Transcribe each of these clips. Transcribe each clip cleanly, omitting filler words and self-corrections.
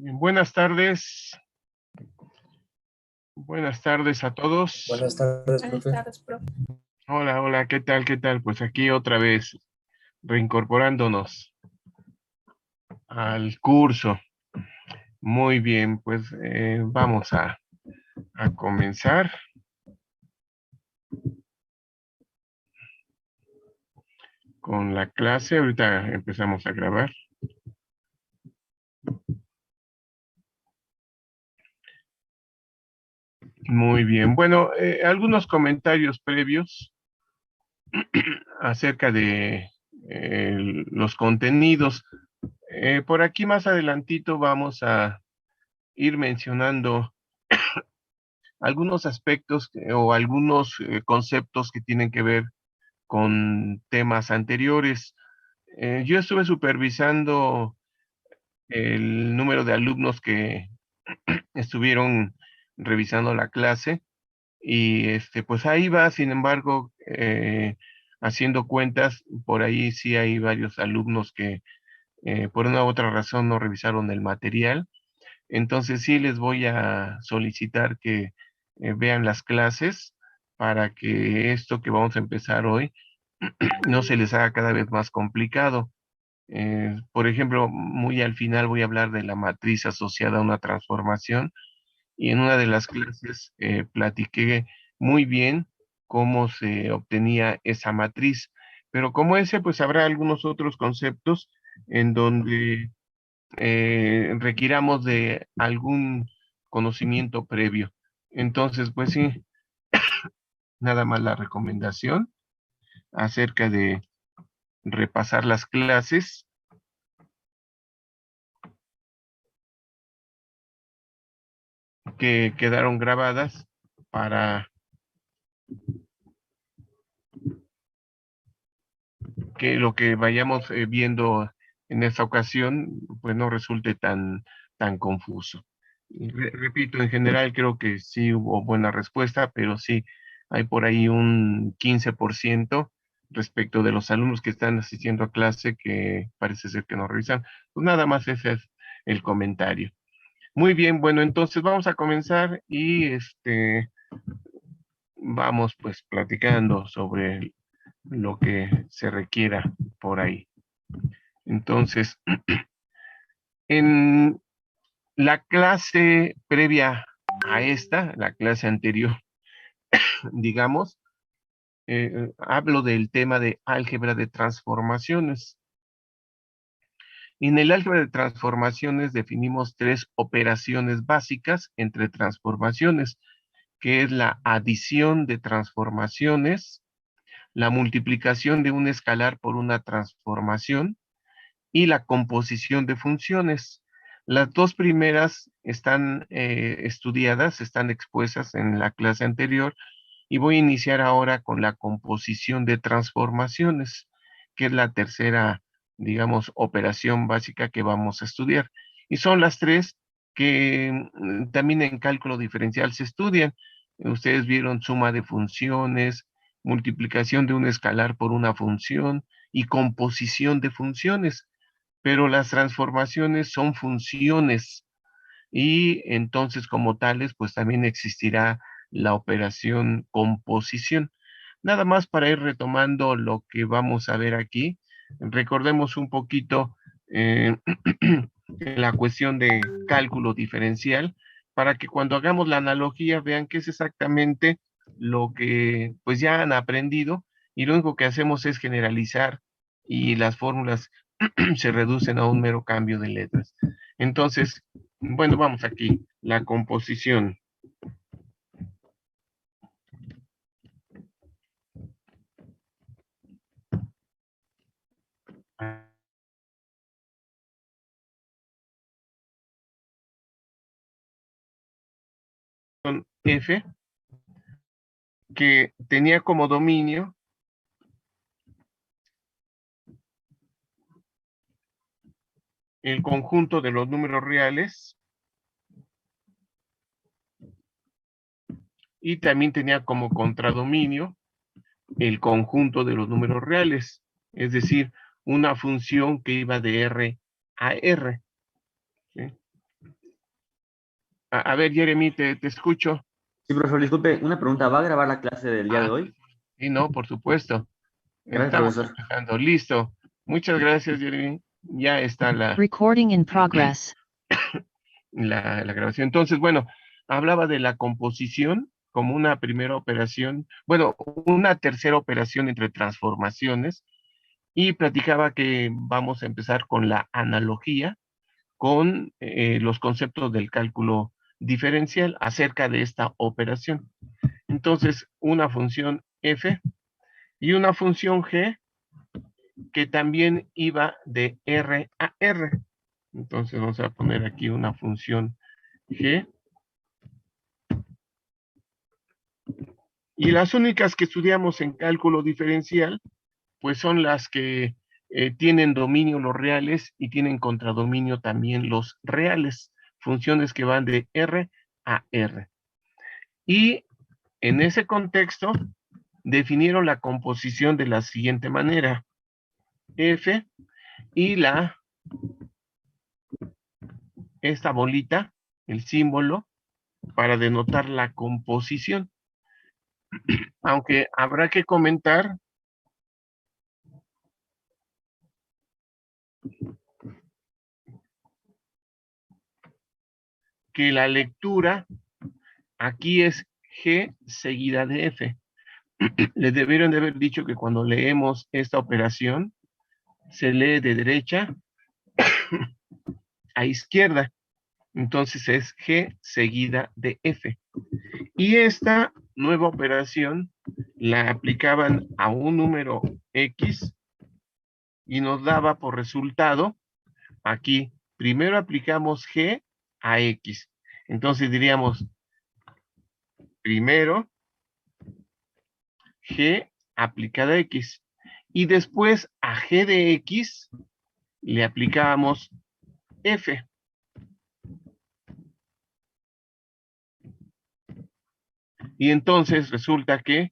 Buenas tardes. Buenas tardes a todos. Buenas tardes, Buenas profe. tardes, profe. Hola, hola, ¿qué tal? ¿Qué tal? Pues aquí otra vez reincorporándonos al curso. Muy bien, pues vamos a comenzar con la clase. Ahorita empezamos a grabar. Muy bien. Bueno, algunos comentarios previos acerca de los contenidos. Por aquí más adelantito vamos a ir mencionando algunos aspectos o algunos conceptos que tienen que ver con temas anteriores. Yo estuve supervisando el número de alumnos que estuvieron revisando la clase y pues ahí va, sin embargo, haciendo cuentas, por ahí sí hay varios alumnos que por una u otra razón no revisaron el material. Entonces sí les voy a solicitar que vean las clases para que esto que vamos a empezar hoy no se les haga cada vez más complicado. Por ejemplo, muy al final voy a hablar de la matriz asociada a una transformación y en una de las clases platiqué muy bien cómo se obtenía esa matriz. Pero como ese, pues habrá algunos otros conceptos en donde requiramos de algún conocimiento previo. Entonces, pues sí, nada más la recomendación acerca de repasar las clases que quedaron grabadas para que lo que vayamos viendo en esta ocasión pues no resulte tan confuso. Repito, en general creo que sí hubo buena respuesta, pero sí hay por ahí un 15% respecto de los alumnos que están asistiendo a clase que parece ser que no revisan. Pues nada más ese es el comentario. Muy bien, bueno, entonces vamos a comenzar y vamos pues platicando sobre lo que se requiera por ahí. Entonces, en la clase previa a esta, la clase anterior, digamos, hablo del tema de álgebra de transformaciones. En el álgebra de transformaciones definimos tres operaciones básicas entre transformaciones, que es la adición de transformaciones, la multiplicación de un escalar por una transformación y la composición de funciones. Las dos primeras están estudiadas, están expuestas en la clase anterior y voy a iniciar ahora con la composición de transformaciones, que es la tercera, digamos, operación básica que vamos a estudiar. Y son las tres que también en cálculo diferencial se estudian. Ustedes vieron suma de funciones, multiplicación de un escalar por una función y composición de funciones, pero las transformaciones son funciones y entonces como tales, pues también existirá la operación composición. Nada más para ir retomando lo que vamos a ver aquí, recordemos un poquito eh, la cuestión de cálculo diferencial para que cuando hagamos la analogía vean qué es exactamente lo que pues ya han aprendido y lo único que hacemos es generalizar y las fórmulas se reducen a un mero cambio de letras. Entonces, bueno, vamos aquí, la composición. F, que tenía como dominio el conjunto de los números reales y también tenía como contradominio el conjunto de los números reales, es decir, una función que iba de R a R. ¿Sí? A ver, Jeremy, te escucho. Sí, profesor, disculpe, una pregunta. ¿Va a grabar la clase del día de hoy? Sí, no, por supuesto. Gracias, Estamos profesor. empezando. Listo. Muchas gracias, Jeremy. Ya está Recording in progress. la grabación. Entonces, bueno, hablaba de la composición como una primera operación, bueno, una tercera operación entre transformaciones, y platicaba que vamos a empezar con la analogía, con los conceptos del cálculo diferencial acerca de esta operación. Entonces, una función f y una función g que también iba de R a R. Entonces vamos a poner aquí una función G. Y las únicas que estudiamos en cálculo diferencial, pues son las que tienen dominio los reales y tienen contradominio también los reales, funciones que van de R a R. Y en ese contexto definieron la composición de la siguiente manera. F y esta bolita, el símbolo, para denotar la composición. Aunque habrá que comentar que la lectura aquí es G seguida de F. Les debieron de haber dicho que cuando leemos esta operación, se lee de derecha a izquierda. Entonces es G seguida de F. Y esta nueva operación la aplicaban a un número X y nos daba por resultado, aquí, primero aplicamos G a X. Entonces diríamos, primero G aplicada a X. Y después a G de X le aplicábamos F. Y entonces resulta que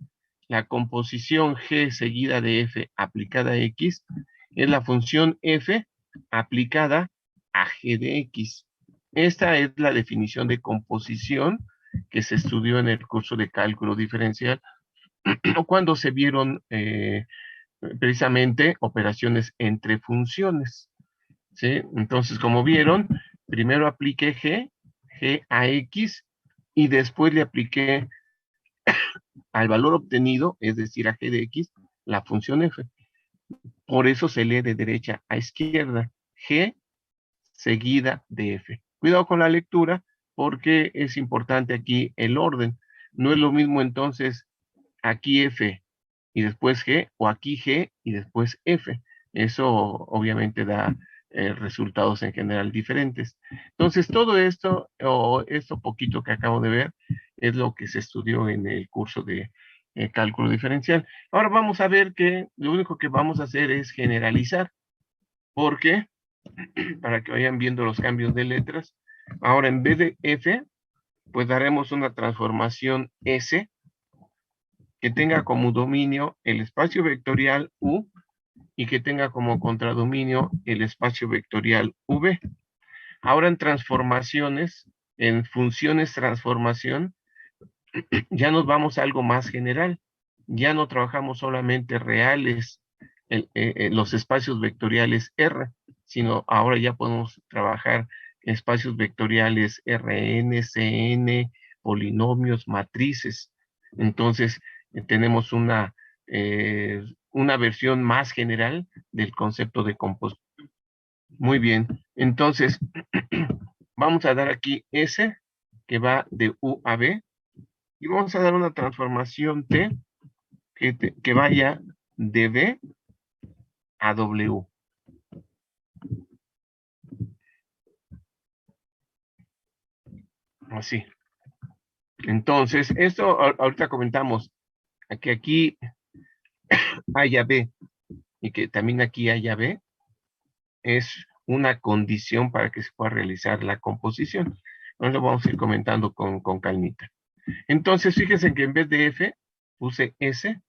la composición G seguida de F aplicada a X es la función F aplicada a G de X. Esta es la definición de composición que se estudió en el curso de cálculo diferencial cuando se vieron precisamente operaciones entre funciones. ¿Sí? Entonces, como vieron, primero apliqué G a X, y después le apliqué al valor obtenido, es decir, a G de X, la función F. Por eso se lee de derecha a izquierda, G seguida de F. Cuidado con la lectura, porque es importante aquí el orden. No es lo mismo entonces aquí F y después G, o aquí G y después F. Eso obviamente da resultados en general diferentes. Entonces, todo esto, o esto poquito que acabo de ver, es lo que se estudió en el curso de cálculo diferencial. Ahora vamos a ver que lo único que vamos a hacer es generalizar, porque, para que vayan viendo los cambios de letras, ahora en vez de F, pues daremos una transformación S, que tenga como dominio el espacio vectorial U y que tenga como contradominio el espacio vectorial V. Ahora en transformaciones, en funciones transformación, ya nos vamos a algo más general. Ya no trabajamos solamente reales, los espacios vectoriales R, sino ahora ya podemos trabajar espacios vectoriales Rn, Cn, polinomios, matrices. Entonces, tenemos una versión más general del concepto de composición. Muy bien, entonces vamos a dar aquí S, que va de U a B, y vamos a dar una transformación T que vaya de B a W. Así. Entonces, esto ahorita comentamos que aquí haya B y que también aquí haya B, es una condición para que se pueda realizar la composición. Entonces lo vamos a ir comentando con calmita. Entonces, fíjense que en vez de F puse S,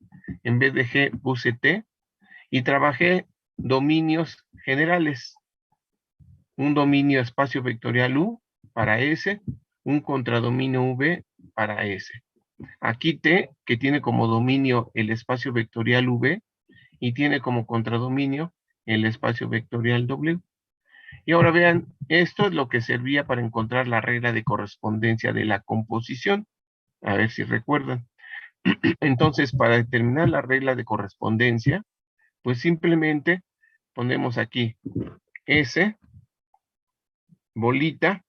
en vez de G puse T, y trabajé dominios generales. Un dominio espacio vectorial U para S, un contradominio V para S. Aquí T, que tiene como dominio el espacio vectorial V, y tiene como contradominio el espacio vectorial W. Y ahora vean, esto es lo que servía para encontrar la regla de correspondencia de la composición. A ver si recuerdan. Entonces, para determinar la regla de correspondencia, pues simplemente ponemos aquí S, bolita,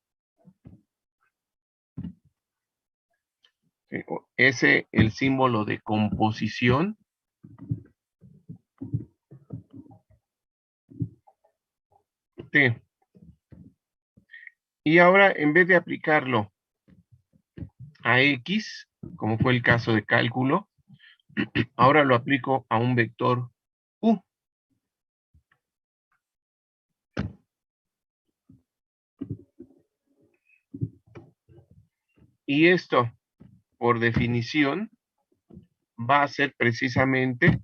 S, el símbolo de composición, T. Y ahora, en vez de aplicarlo a X, como fue el caso de cálculo, ahora lo aplico a un vector U. Y esto, por definición, va a ser precisamente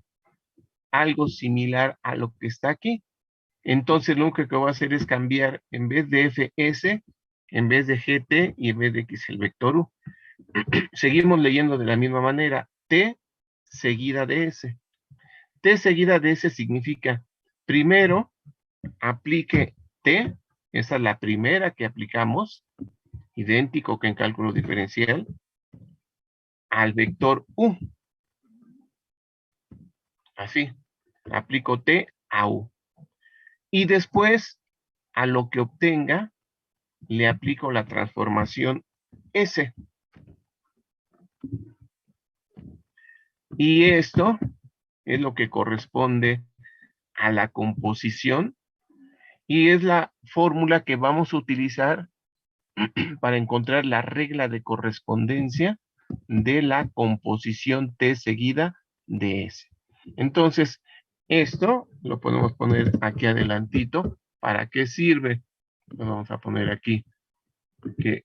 algo similar a lo que está aquí. Entonces, lo único que voy a hacer es cambiar, en vez de FS, en vez de GT y en vez de X el vector U. Seguimos leyendo de la misma manera, T seguida de S. T seguida de S significa, primero, aplique T, esa es la primera que aplicamos, idéntico que en cálculo diferencial, al vector U. Así, aplico T a U. Y después, a lo que obtenga, le aplico la transformación S. Y esto es lo que corresponde a la composición y es la fórmula que vamos a utilizar para encontrar la regla de correspondencia de la composición T seguida de S. Entonces, esto lo podemos poner aquí adelantito. ¿Para qué sirve? Lo vamos a poner aquí que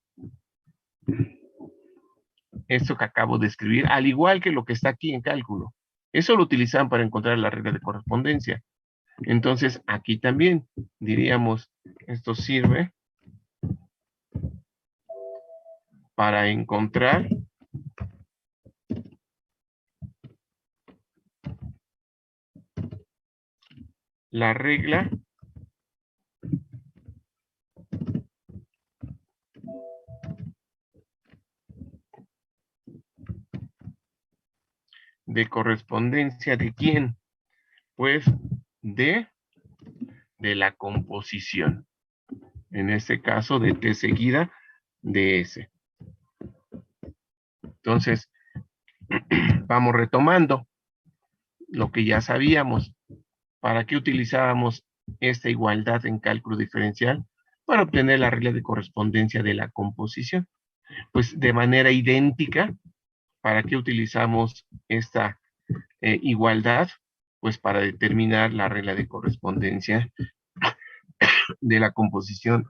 esto que acabo de escribir, al igual que lo que está aquí en cálculo, eso lo utilizan para encontrar la regla de correspondencia. Entonces, aquí también diríamos, esto sirve para encontrar la regla de correspondencia de quién, pues de la composición, en este caso de T seguida de S. Entonces, vamos retomando lo que ya sabíamos. ¿Para qué utilizábamos esta igualdad en cálculo diferencial? Para obtener la regla de correspondencia de la composición. Pues de manera idéntica, ¿para qué utilizamos esta igualdad? Pues para determinar la regla de correspondencia de la composición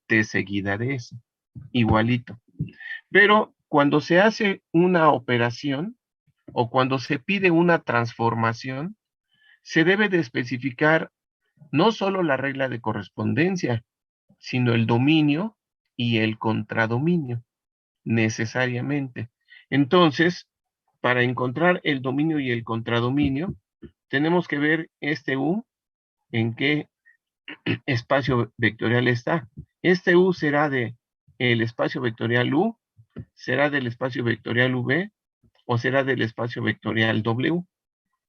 T seguida de S. Igualito. Pero cuando se hace una operación o cuando se pide una transformación, se debe de especificar no solo la regla de correspondencia, sino el dominio y el contradominio, necesariamente. Entonces, para encontrar el dominio y el contradominio, tenemos que ver este U en qué espacio vectorial está. Este U será de el espacio vectorial U, será del espacio vectorial V o será del espacio vectorial W.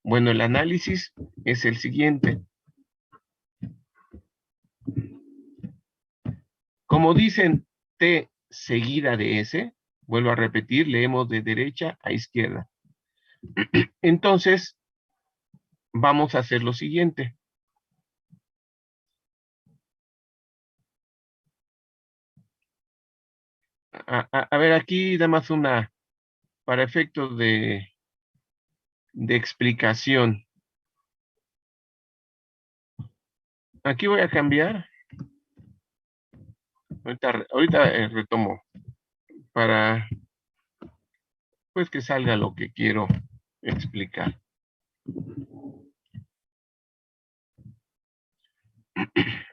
Bueno, el análisis es el siguiente. Como dicen T seguida de S, vuelvo a repetir, leemos de derecha a izquierda. Entonces, vamos a hacer lo siguiente. A ver, aquí nada más una, para efectos de explicación. Aquí voy a cambiar Ahorita retomo para pues que salga lo que quiero explicar.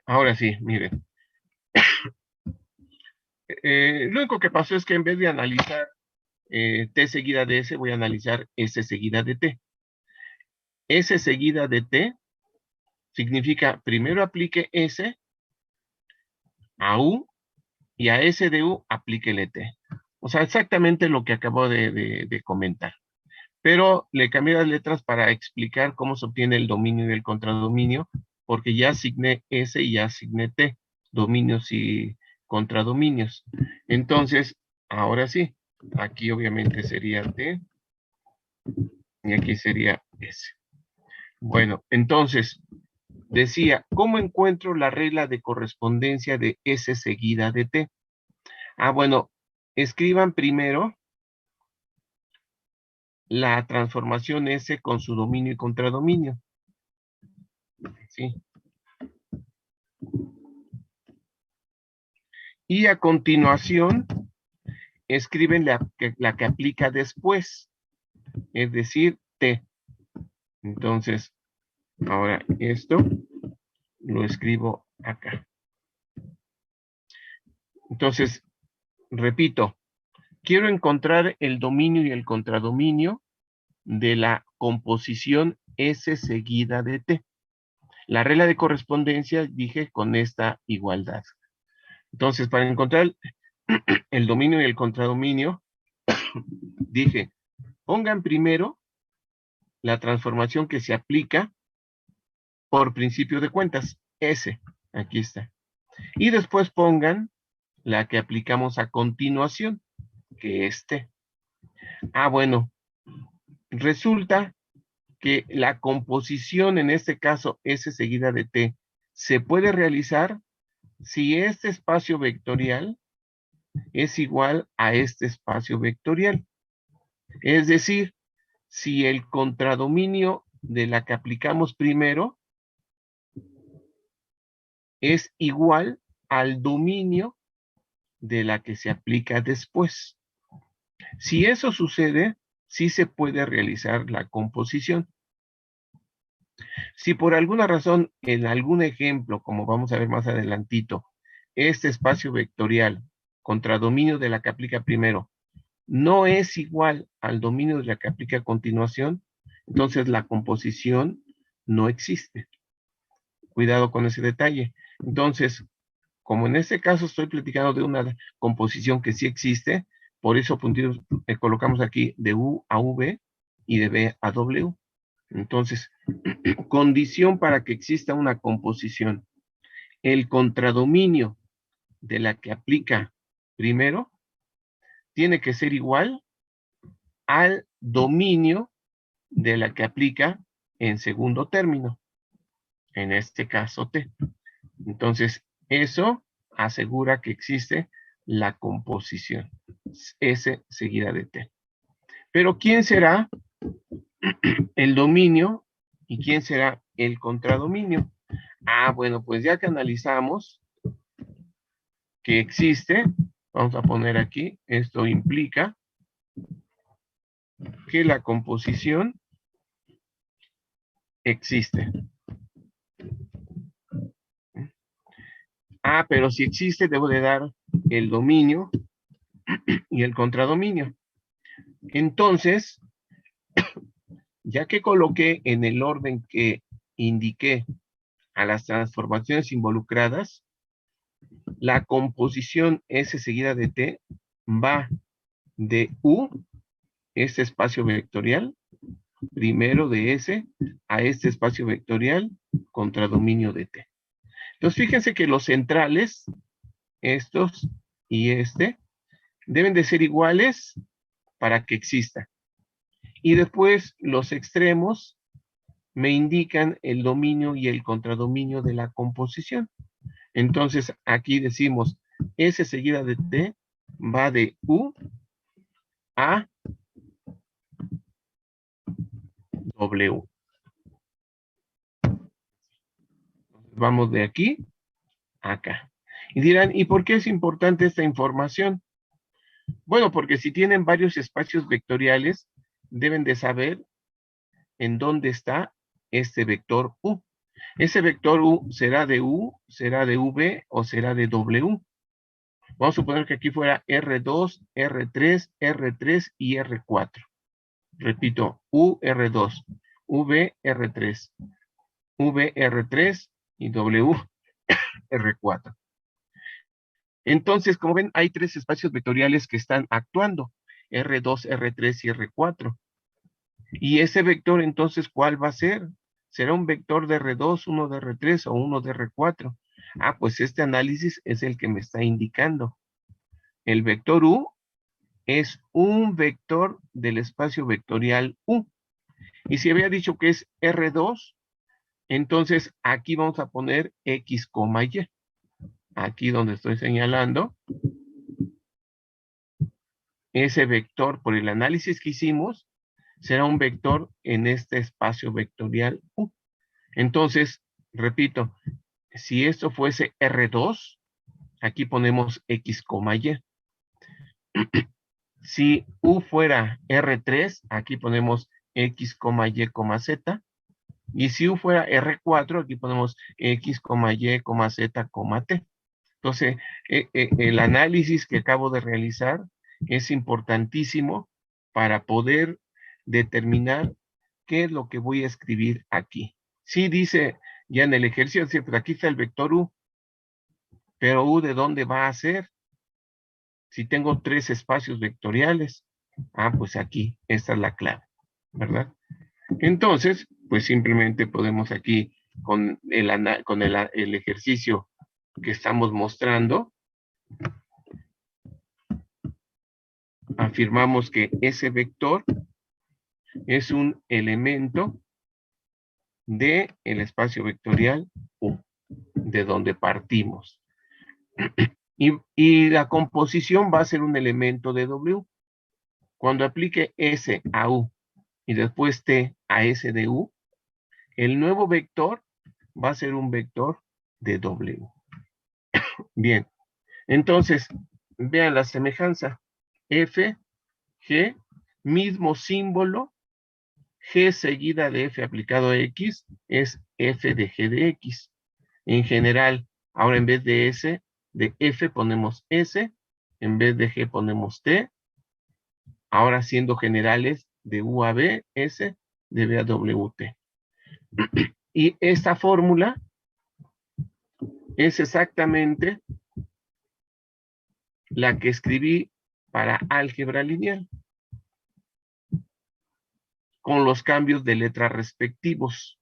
Ahora sí, miren. Lo único que pasó es que en vez de analizar T seguida de S, voy a analizar S seguida de T. S seguida de T significa primero aplique S a U y a S de U aplíquele T. O sea, exactamente lo que acabo de comentar. Pero le cambié las letras para explicar cómo se obtiene el dominio y el contradominio, porque ya asigné S y ya asigné T, dominios y contradominios. Entonces, ahora sí, aquí obviamente sería T y aquí sería S. Bueno, entonces, decía, ¿cómo encuentro la regla de correspondencia de S seguida de T? Bueno, escriban primero la transformación S con su dominio y contradominio. ¿Sí? Y a continuación, escriben la que aplica después, es decir, T. Entonces, ahora esto lo escribo acá. Entonces, repito, quiero encontrar el dominio y el contradominio de la composición S seguida de T. La regla de correspondencia dije con esta igualdad. Entonces, para encontrar el dominio y el contradominio, dije, pongan primero la transformación que se aplica por principio de cuentas, S, aquí está. Y después pongan la que aplicamos a continuación, que es T. Bueno, resulta que la composición, en este caso S seguida de T, se puede realizar si este espacio vectorial es igual a este espacio vectorial. Es decir, si el contradominio de la que aplicamos primero es igual al dominio de la que se aplica después. Si eso sucede, sí se puede realizar la composición. Si por alguna razón, en algún ejemplo, como vamos a ver más adelantito, este espacio vectorial contra dominio de la que aplica primero no es igual al dominio de la que aplica a continuación, entonces la composición no existe. Cuidado con ese detalle. Entonces, como en este caso estoy platicando de una composición que sí existe, por eso colocamos aquí de U a V y de B a W. Entonces, condición para que exista una composición. El contradominio de la que aplica primero tiene que ser igual al dominio de la que aplica en segundo término. En este caso T. Entonces, eso asegura que existe la composición S seguida de T. Pero ¿quién será el dominio y quién será el contradominio? Bueno, pues ya que analizamos que existe, vamos a poner aquí, esto implica que la composición existe. Pero si existe, debo de dar el dominio y el contradominio. Entonces, ya que coloqué en el orden que indiqué a las transformaciones involucradas, la composición S seguida de T va de U, este espacio vectorial, primero de S, a este espacio vectorial contra dominio de T. Entonces, fíjense que los centrales, estos y este, deben de ser iguales para que exista. Y después los extremos me indican el dominio y el contradominio de la composición. Entonces, aquí decimos S seguida de T va de U a W. Vamos de aquí a acá. Y dirán, ¿y por qué es importante esta información? Bueno, porque si tienen varios espacios vectoriales, deben de saber en dónde está este vector U. Ese vector U, será de V o será de W. Vamos a suponer que aquí fuera R2, R3, R3 y R4. Repito, U, R2, V, R3, V, R3 y W, R4. Entonces, como ven, hay tres espacios vectoriales que están actuando, R2, R3 y R4. Y ese vector, entonces, ¿cuál va a ser? ¿Será un vector de R2, uno de R3 o uno de R4? Ah, pues este análisis es el que me está indicando. El vector U es un vector del espacio vectorial U. Y si había dicho que es R2, entonces aquí vamos a poner X, Y. Aquí donde estoy señalando, ese vector por el análisis que hicimos será un vector en este espacio vectorial U. Entonces, repito, si esto fuese R2, aquí ponemos X, Y. Si U fuera R3, aquí ponemos X, Y, Z. Y si U fuera R4, aquí ponemos X, Y, Z, T. Entonces, el análisis que acabo de realizar es importantísimo para poder determinar qué es lo que voy a escribir aquí. Sí dice ya en el ejercicio, pues aquí está el vector U, pero U ¿de dónde va a ser? Si tengo tres espacios vectoriales, pues aquí, esta es la clave, ¿verdad? Entonces, pues simplemente podemos aquí, con el ejercicio que estamos mostrando, afirmamos que ese vector es un elemento del espacio vectorial U, de donde partimos. Y la composición va a ser un elemento de W. Cuando aplique S a U y después T a S de U, el nuevo vector va a ser un vector de W. Bien, entonces, vean la semejanza. F, G, mismo símbolo, G seguida de F aplicado a X es F de G de X. En general, ahora en vez de S, de F ponemos S, en vez de G ponemos T. Ahora siendo generales de U a B, S, de B a W, T. Y esta fórmula es exactamente la que escribí para álgebra lineal, con los cambios de letra respectivos.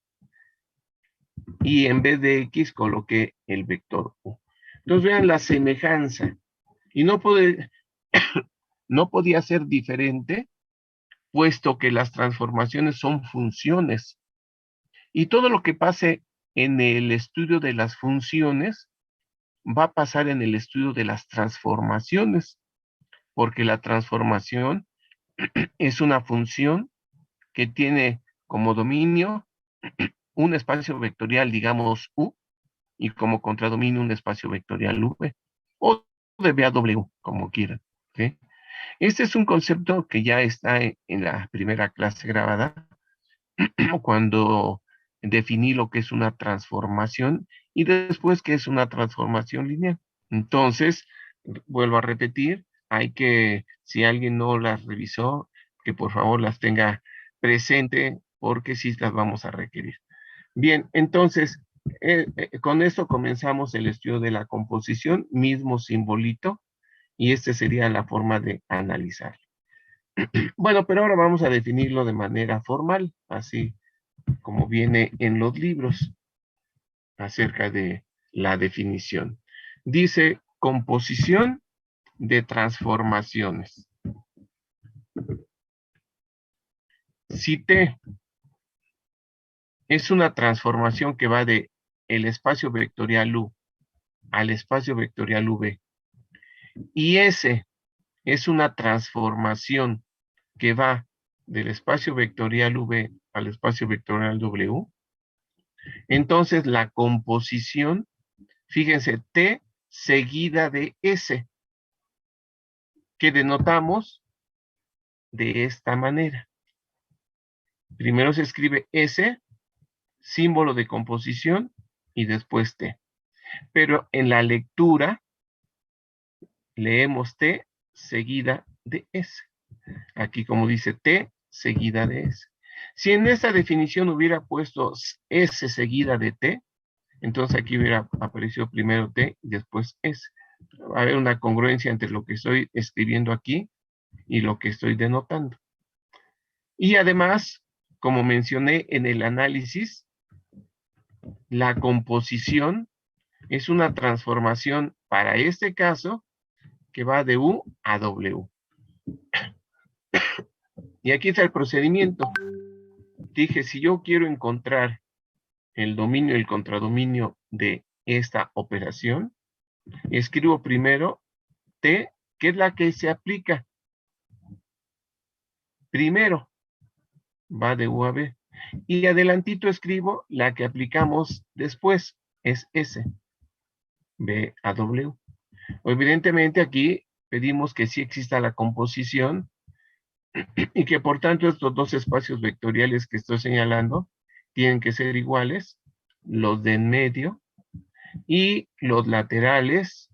Y en vez de X coloqué el vector U. Entonces vean la semejanza. Y no podía ser diferente, puesto que las transformaciones son funciones. Y todo lo que pase en el estudio de las funciones va a pasar en el estudio de las transformaciones, porque la transformación es una función que tiene como dominio un espacio vectorial, digamos, U, y como contradominio un espacio vectorial V, o de B a W, como quieran. ¿Sí? Este es un concepto que ya está en la primera clase grabada, cuando definí lo que es una transformación y después qué es una transformación lineal. Entonces, vuelvo a repetir, si alguien no las revisó, que por favor las tenga presente porque sí las vamos a requerir. Bien, entonces, con esto comenzamos el estudio de la composición, mismo simbolito, y esta sería la forma de analizar. Bueno, pero ahora vamos a definirlo de manera formal, así como viene en los libros acerca de la definición. Dice composición de transformaciones. Si T es una transformación que va de el espacio vectorial U al espacio vectorial V, y S es una transformación que va del espacio vectorial V al espacio vectorial W, entonces la composición, fíjense, T seguida de S, que denotamos de esta manera. Primero se escribe S, símbolo de composición, y después T. Pero en la lectura leemos T seguida de S. Aquí como dice T seguida de S. Si en esta definición hubiera puesto S seguida de T, entonces aquí hubiera aparecido primero T y después S. Va a haber una congruencia entre lo que estoy escribiendo aquí y lo que estoy denotando. Y además, como mencioné en el análisis, la composición es una transformación para este caso que va de U a W. Y aquí está el procedimiento. Dije, si yo quiero encontrar el dominio y el contradominio de esta operación, escribo primero T, que es la que se aplica. Primero, va de U a B. Y adelantito escribo la que aplicamos después, es S, B a W. Evidentemente aquí pedimos que sí exista la composición y que por tanto estos dos espacios vectoriales que estoy señalando tienen que ser iguales, los de en medio, y los laterales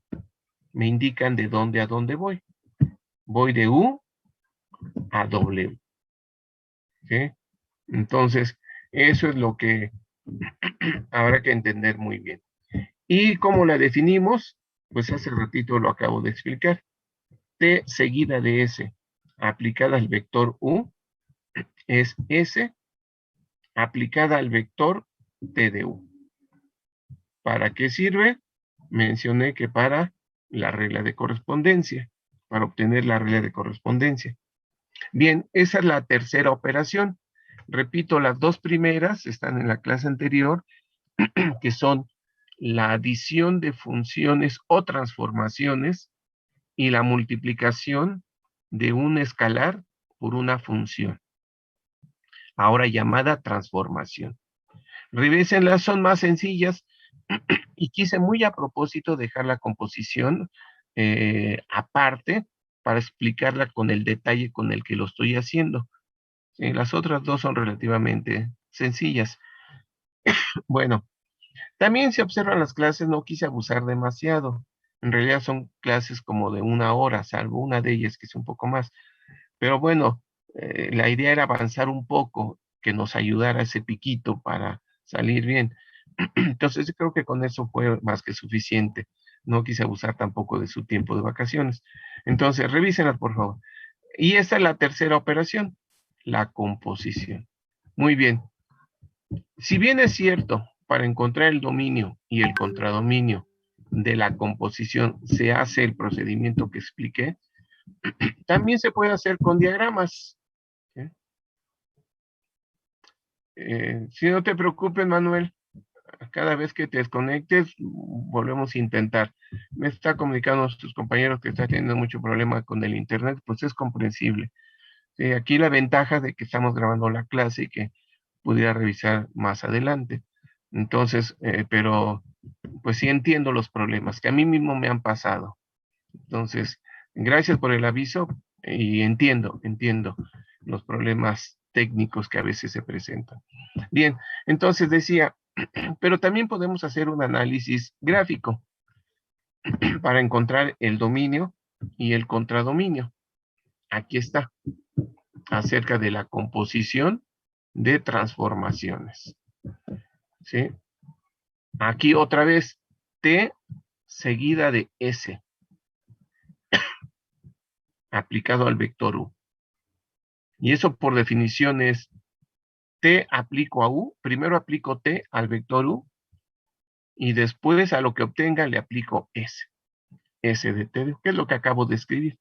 me indican de dónde a dónde voy. Voy de U a W. ¿Sí? Entonces, eso es lo que habrá que entender muy bien. ¿Y cómo la definimos? Pues hace ratito lo acabo de explicar. T seguida de S aplicada al vector U es S aplicada al vector T de U. ¿Para qué sirve? Mencioné que para la regla de correspondencia, para obtener la regla de correspondencia. Bien, esa es la tercera operación. Repito, las dos primeras están en la clase anterior, que son la adición de funciones o transformaciones y la multiplicación de un escalar por una función, ahora llamada transformación. Revísenlas, son más sencillas y quise muy a propósito dejar la composición aparte para explicarla con el detalle con el que lo estoy haciendo. Sí, las otras dos son relativamente sencillas. Bueno, también se observan las clases, no quise abusar demasiado. En realidad son clases como de 1 hora, salvo una de ellas que es un poco más. Pero bueno, la idea era avanzar un poco, que nos ayudara ese piquito para salir bien. Entonces yo creo que con eso fue más que suficiente. No quise abusar tampoco de su tiempo de vacaciones. Entonces, revísenlas, por favor. Y esta es la tercera operación, la composición. Muy bien. Si bien es cierto, para encontrar el dominio y el contradominio de la composición se hace el procedimiento que expliqué, también se puede hacer con diagramas. ¿Sí? Si no te preocupes, Manuel, cada vez que te desconectes, volvemos a intentar. Me está comunicando tus compañeros que está teniendo mucho problema con el internet, pues es comprensible. Sí, aquí la ventaja de que estamos grabando la clase y que pudiera revisar más adelante. Entonces, pero pues sí entiendo los problemas que a mí mismo me han pasado. Entonces, gracias por el aviso y entiendo los problemas técnicos que a veces se presentan. Bien, entonces decía, pero también podemos hacer un análisis gráfico para encontrar el dominio y el contradominio. Aquí está, acerca de la composición de transformaciones. ¿Sí? Aquí otra vez, T seguida de S, aplicado al vector U. Y eso por definición es T aplico a U, primero aplico T al vector U, y después a lo que obtenga le aplico S. S de T, que es lo que acabo de escribir.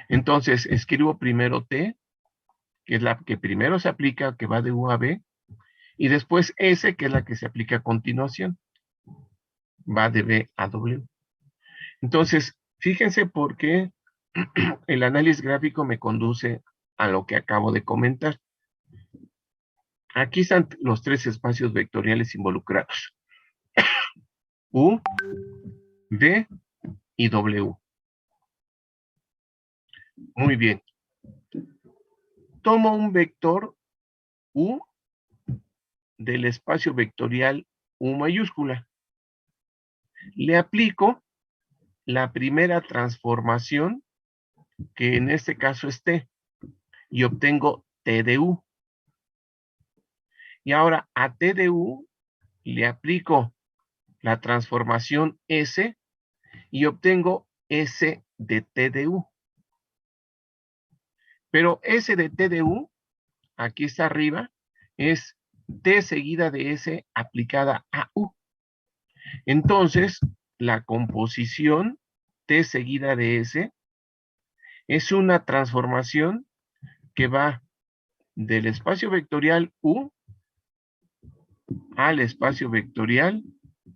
Entonces, escribo primero T, que es la que primero se aplica, que va de U a B, y después S, que es la que se aplica a continuación, va de B a W. Entonces, fíjense por qué el análisis gráfico me conduce a lo que acabo de comentar. Aquí están los tres espacios vectoriales involucrados. U, V y W. Muy bien. Tomo un vector U del espacio vectorial U mayúscula. Le aplico la primera transformación, que en este caso es T, y obtengo T de U. Y ahora a T de U le aplico la transformación S y obtengo S de T de U. Pero S de T de U, aquí está arriba, es T seguida de S aplicada a U. Entonces, la composición T seguida de S es una transformación que va del espacio vectorial U al espacio vectorial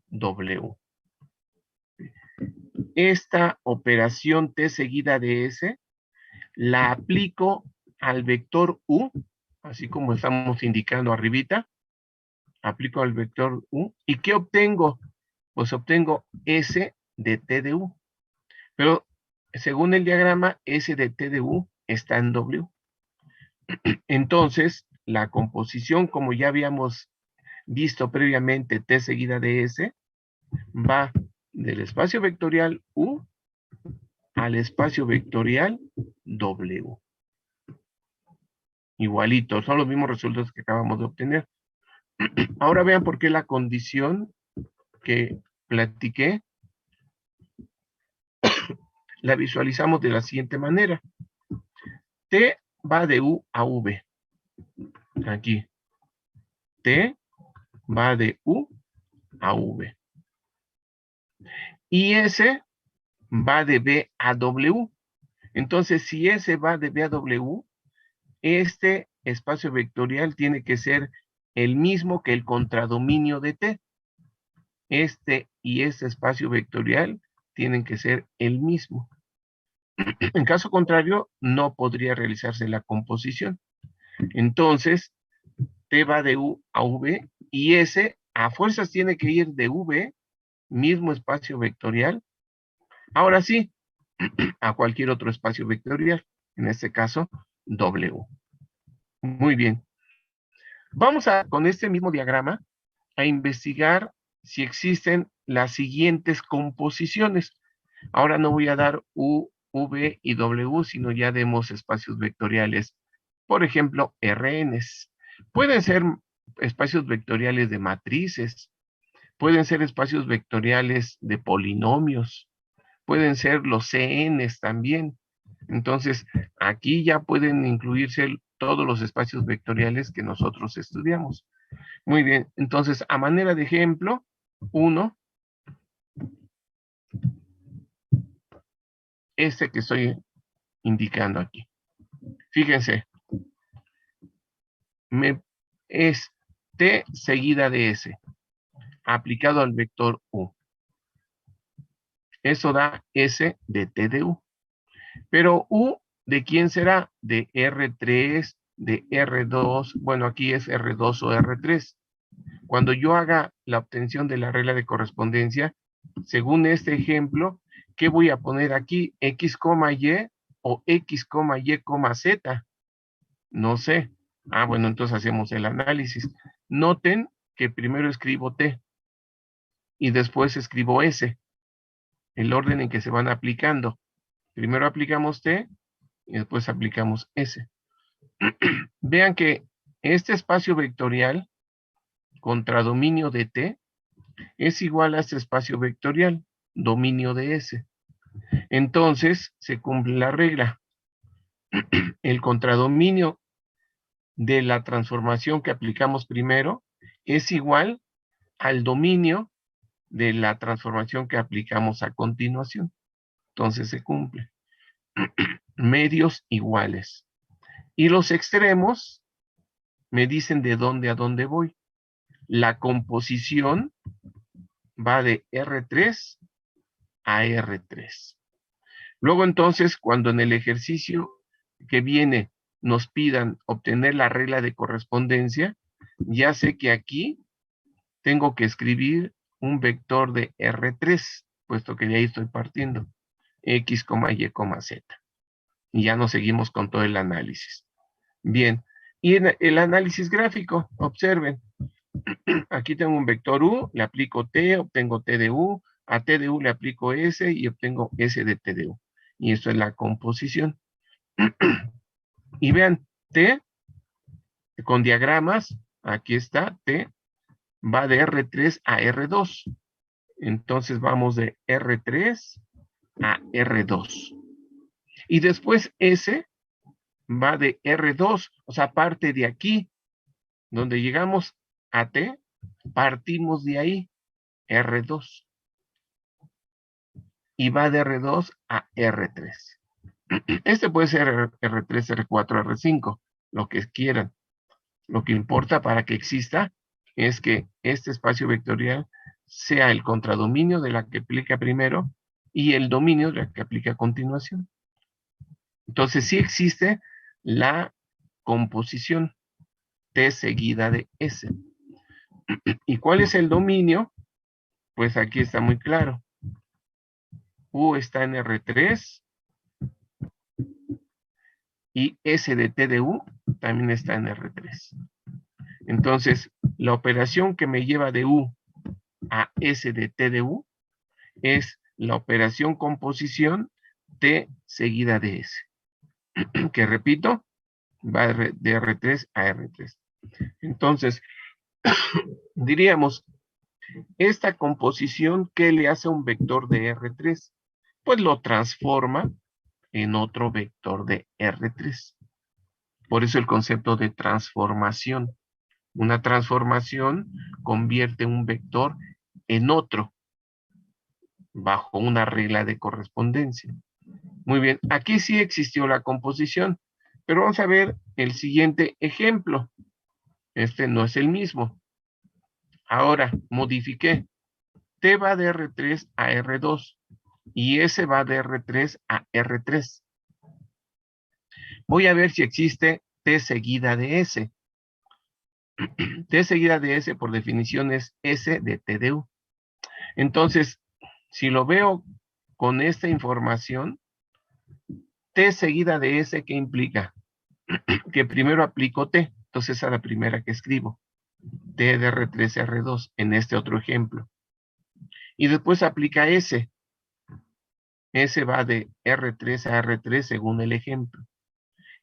W. Esta operación T seguida de S la aplico al vector U, así como estamos indicando arribita, aplico al vector U, ¿y qué obtengo? Pues obtengo S de T de U, pero según el diagrama, S de T de U está en W. Entonces, la composición, como ya habíamos visto previamente, T seguida de S, va del espacio vectorial U al espacio vectorial W. Igualito, son los mismos resultados que acabamos de obtener. Ahora vean por qué la condición que platiqué la visualizamos de la siguiente manera. T va de U a V. Aquí. T va de U a V. Y S va de B a W. Entonces, si S va de B a W, este espacio vectorial tiene que ser el mismo que el contradominio de T. Este y este espacio vectorial tienen que ser el mismo. En caso contrario, no podría realizarse la composición. Entonces, T va de U a V y S a fuerzas tiene que ir de V, mismo espacio vectorial. Ahora sí, a cualquier otro espacio vectorial, en este caso, W. Muy bien. Vamos a, con este mismo diagrama, a investigar si existen las siguientes composiciones. Ahora no voy a dar U, V y W, sino ya demos espacios vectoriales. Por ejemplo, RNs. Pueden ser espacios vectoriales de matrices, pueden ser espacios vectoriales de polinomios, pueden ser los CNs también. Entonces, aquí ya pueden incluirse todos los espacios vectoriales que nosotros estudiamos. Muy bien, entonces, a manera de ejemplo, 1, este que estoy indicando aquí. Fíjense, es T seguida de S, aplicado al vector U. Eso da S de T de U. Pero U, ¿de quién será? De R3, de R2, bueno, aquí es R2 o R3. Cuando yo haga la obtención de la regla de correspondencia, según este ejemplo, ¿qué voy a poner aquí? ¿X, Y o X, Y, Z? No sé. Bueno, entonces hacemos el análisis. Noten que primero escribo T y después escribo S, el orden en que se van aplicando. Primero aplicamos T y después aplicamos S. Vean que este espacio vectorial contra dominio de T es igual a este espacio vectorial, dominio de S. Entonces, se cumple la regla. El contradominio de la transformación que aplicamos primero es igual al dominio de la transformación que aplicamos a continuación. Entonces se cumple. Medios iguales. Y los extremos me dicen de dónde a dónde voy. La composición va de R3 a R3. Luego entonces, cuando en el ejercicio que viene nos pidan obtener la regla de correspondencia, ya sé que aquí tengo que escribir un vector de R3. puesto que de ahí estoy partiendo. X, Y, Z. Y ya nos seguimos con todo el análisis. Bien, y en el análisis gráfico, observen, aquí tengo un vector U, le aplico T, obtengo T de U, a T de U le aplico S y obtengo S de T de U. Y esto es la composición. Y vean, T, con diagramas, aquí está, T, va de R3 a R2. Entonces vamos de R3 a R2. Y después S va de R2, o sea, parte de aquí, donde llegamos a T, partimos de ahí, R2. Y va de R2 a R3. Este puede ser R3, R4, R5, lo que quieran. Lo que importa para que exista es que este espacio vectorial sea el contradominio de la que aplica primero y el dominio de la que aplica a continuación. Entonces sí existe la composición T seguida de S. ¿Y cuál es el dominio? Pues aquí está muy claro. U está en R3 y S de T de U también está en R3. Entonces, la operación que me lleva de U a S de T de U es la operación composición T seguida de S. Que repito, va de R3 a R3. Entonces, diríamos, esta composición, ¿qué le hace a un vector de R3? Pues lo transforma en otro vector de R3. Por eso el concepto de transformación. Una transformación convierte un vector en otro bajo una regla de correspondencia. Muy bien, aquí sí existió la composición, pero vamos a ver el siguiente ejemplo. Este no es el mismo. Ahora, modifiqué. T va de R3 a R2 y S va de R3 a R3. Voy a ver si existe T seguida de S. T seguida de S por definición es S de T de U. Entonces, si lo veo con esta información, T seguida de S, ¿qué implica? Que primero aplico T, entonces a la primera que escribo. T de R3 a R2 en este otro ejemplo. Y después aplica S. S va de R3 a R3 según el ejemplo.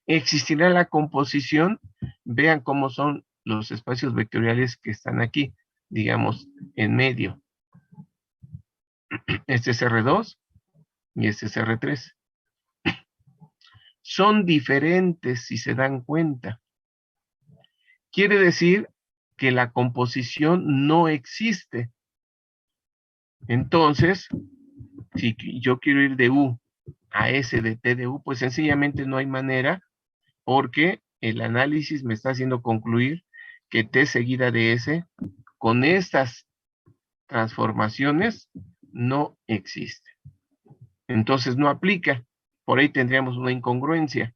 Existirá la composición. Vean cómo son los espacios vectoriales que están aquí, digamos, en medio. Este es R2 y este es R3. Son diferentes si se dan cuenta. Quiere decir que la composición no existe. Entonces, si yo quiero ir de U a S de T de U, pues sencillamente no hay manera, porque el análisis me está haciendo concluir que T seguida de S con estas transformaciones no existe. Entonces no aplica. Por ahí tendríamos una incongruencia.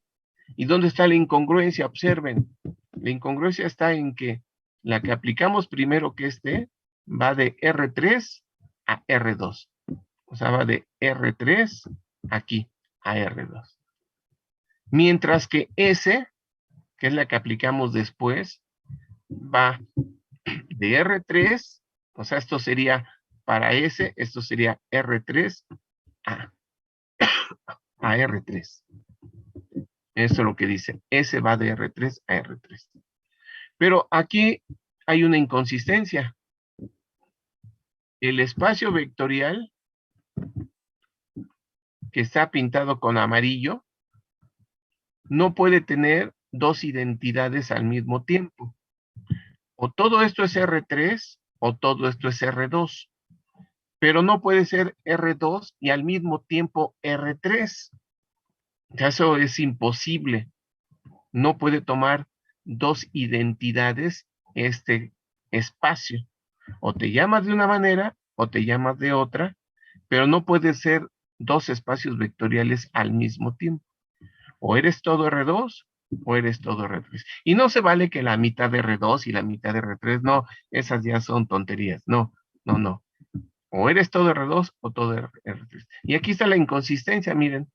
¿Y dónde está la incongruencia? Observen. La incongruencia está en que la que aplicamos primero, que es T, va de R3 a R2. O sea, va de R3 aquí a R2. Mientras que S, que es la que aplicamos después, va de R3, o sea, esto sería para S, esto sería R3 a R3. Eso es lo que dice. S va de R3 a R3. Pero aquí hay una inconsistencia. El espacio vectorial que está pintado con amarillo no puede tener dos identidades al mismo tiempo. O todo esto es R3 o todo esto es R2. Pero no puede ser R2 y al mismo tiempo R3. Eso es imposible. No puede tomar dos identidades este espacio. O te llamas de una manera o te llamas de otra, pero no puede ser dos espacios vectoriales al mismo tiempo. O eres todo R2 o eres todo R3. Y no se vale que la mitad de R2 y la mitad de R3, no, esas ya son tonterías. No, no, no. O eres todo R2 o todo R3. Y aquí está la inconsistencia, miren.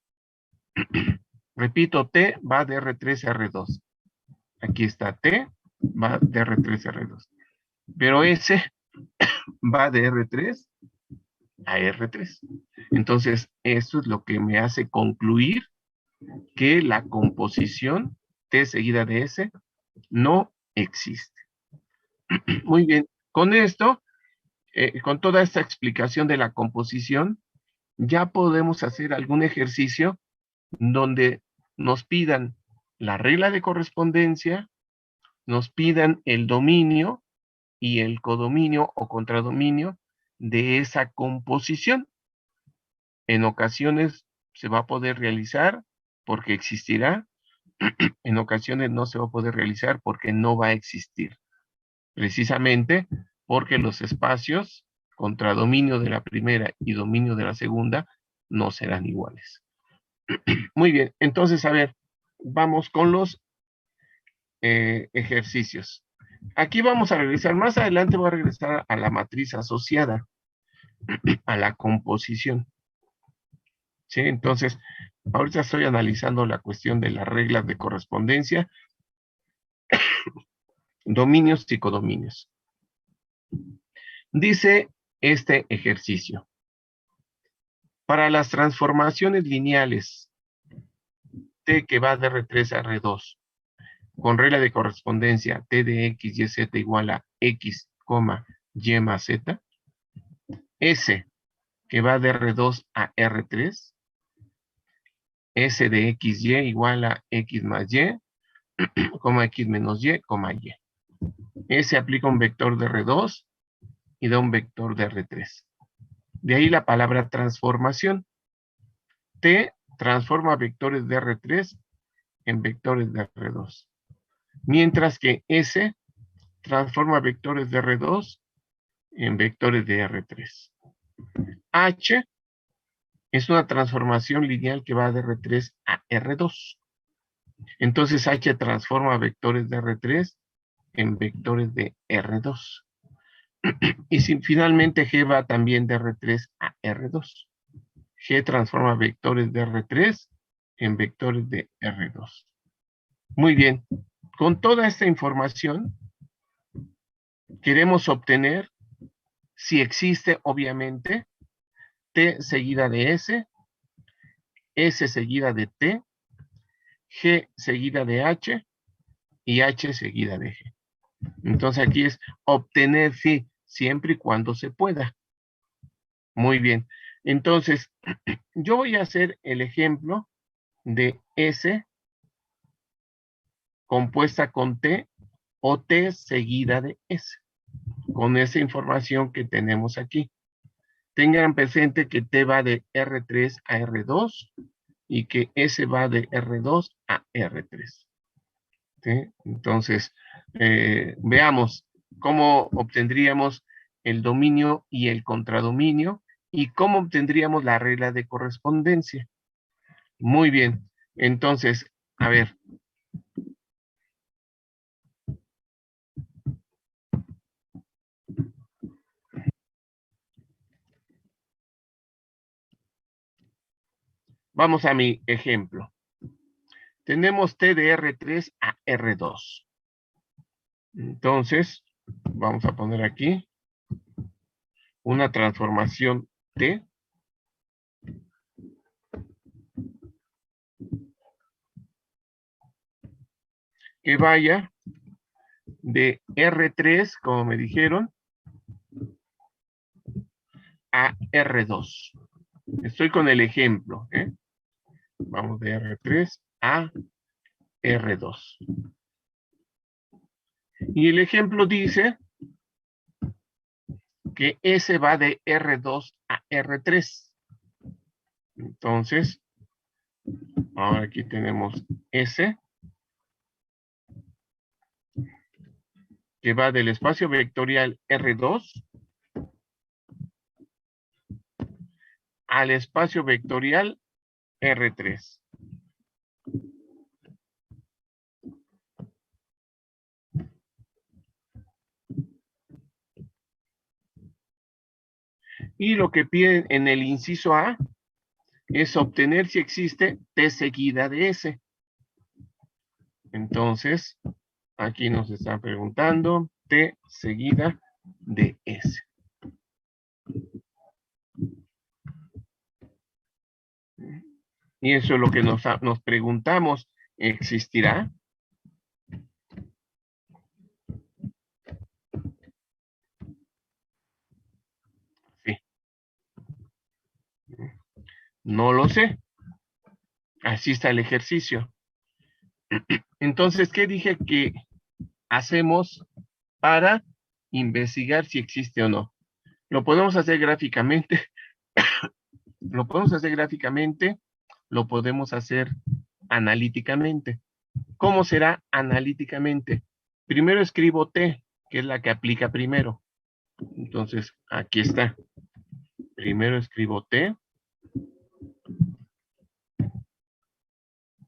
Repito, T va de R3 a R2. Aquí está T, va de R3 a R2. Pero S va de R3 a R3. Entonces, esto es lo que me hace concluir que la composición T seguida de S no existe. Muy bien, con esto, con toda esta explicación de la composición, ya podemos hacer algún ejercicio donde nos pidan la regla de correspondencia, nos pidan el dominio y el codominio o contradominio de esa composición. En ocasiones se va a poder realizar porque existirá, en ocasiones no se va a poder realizar porque no va a existir. Precisamente porque los espacios contra dominio de la primera y dominio de la segunda no serán iguales. Muy bien, entonces, a ver, vamos con los ejercicios. Aquí vamos a regresar, más adelante voy a regresar a la matriz asociada, a la composición. ¿Sí? Entonces, ahorita estoy analizando la cuestión de las reglas de correspondencia, dominios y codominios. Dice este ejercicio. Para las transformaciones lineales T que va de R3 a R2, con regla de correspondencia T de X y Z igual a X, Y más Z, S que va de R2 a R3, S de XY igual a X más Y, X menos Y, Y. S aplica un vector de R2 y da un vector de R3. De ahí la palabra transformación. T transforma vectores de R3 en vectores de R2. Mientras que S transforma vectores de R2 en vectores de R3. H es una transformación lineal que va de R3 a R2. Entonces H transforma vectores de R3 en vectores de R2. Y si finalmente G va también de R3 a R2. G transforma vectores de R3 en vectores de R2. Muy bien. Con toda esta información, queremos obtener, si existe, obviamente, T seguida de S, S seguida de T, G seguida de H y H seguida de G. Entonces aquí es obtener sí, siempre y cuando se pueda. Muy bien. Entonces, yo voy a hacer el ejemplo de S compuesta con T o T seguida de S, con esa información que tenemos aquí. Tengan presente que T va de R3 a R2 y que S va de R2 a R3. ¿Sí? Entonces, veamos cómo obtendríamos el dominio y el contradominio y cómo obtendríamos la regla de correspondencia. Muy bien. Entonces, a ver. Vamos a mi ejemplo. Tenemos T de R3 a R2. Entonces, vamos a poner aquí una transformación T que vaya de R3, como me dijeron, a R2. Estoy con el ejemplo. Vamos de R3 a R2. Y el ejemplo dice que S va de R2 a R3. Entonces, ahora aquí tenemos S, que va del espacio vectorial R2 al espacio vectorial R3. Y lo que piden en el inciso A es obtener si existe T seguida de S. Entonces, aquí nos están preguntando T seguida de S. Y eso es lo que nos preguntamos. ¿Existirá? Sí. No lo sé. Así está el ejercicio. Entonces, ¿qué dije que hacemos para investigar si existe o no? Lo podemos hacer gráficamente. Lo podemos hacer gráficamente. Lo podemos hacer analíticamente. ¿Cómo será analíticamente? Primero escribo T, que es la que aplica primero. Entonces, aquí está. Primero escribo T.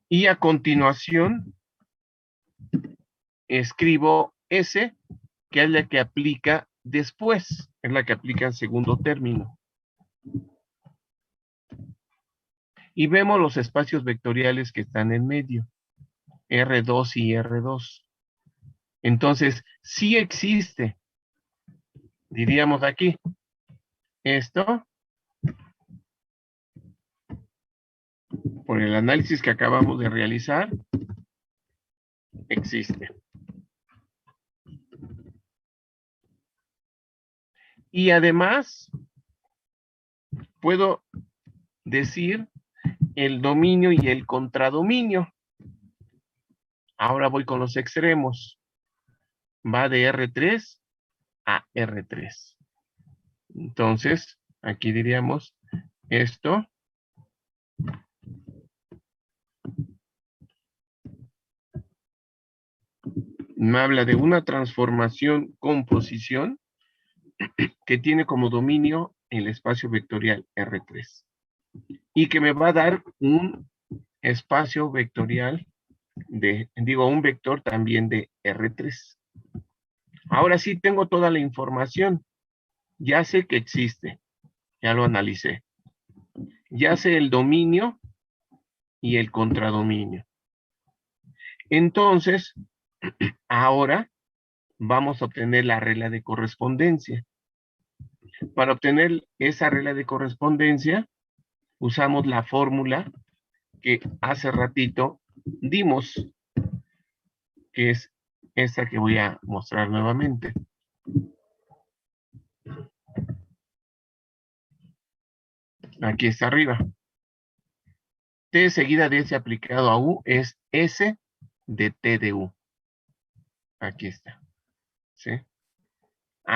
Y a continuación escribo S, que es la que aplica después, es la que aplica en segundo término. Y vemos los espacios vectoriales que están en medio, R2 y R2. Entonces, sí existe, diríamos aquí, esto, por el análisis que acabamos de realizar, existe. Y además, puedo decir el dominio y el contradominio. Ahora voy con los extremos. Va de R3 a R3. Entonces, aquí diríamos esto. Me habla de una transformación composición que tiene como dominio el espacio vectorial R3 y que me va a dar un espacio vectorial un vector también de R3. Ahora sí tengo toda la información. Ya sé que existe. Ya lo analicé. Ya sé el dominio y el contradominio. Entonces, ahora vamos a obtener la regla de correspondencia. Para obtener esa regla de correspondencia, usamos la fórmula que hace ratito dimos, que es esta que voy a mostrar nuevamente. Aquí está arriba. T seguida de S aplicado a U es S de T de U. Aquí está. ¿Sí?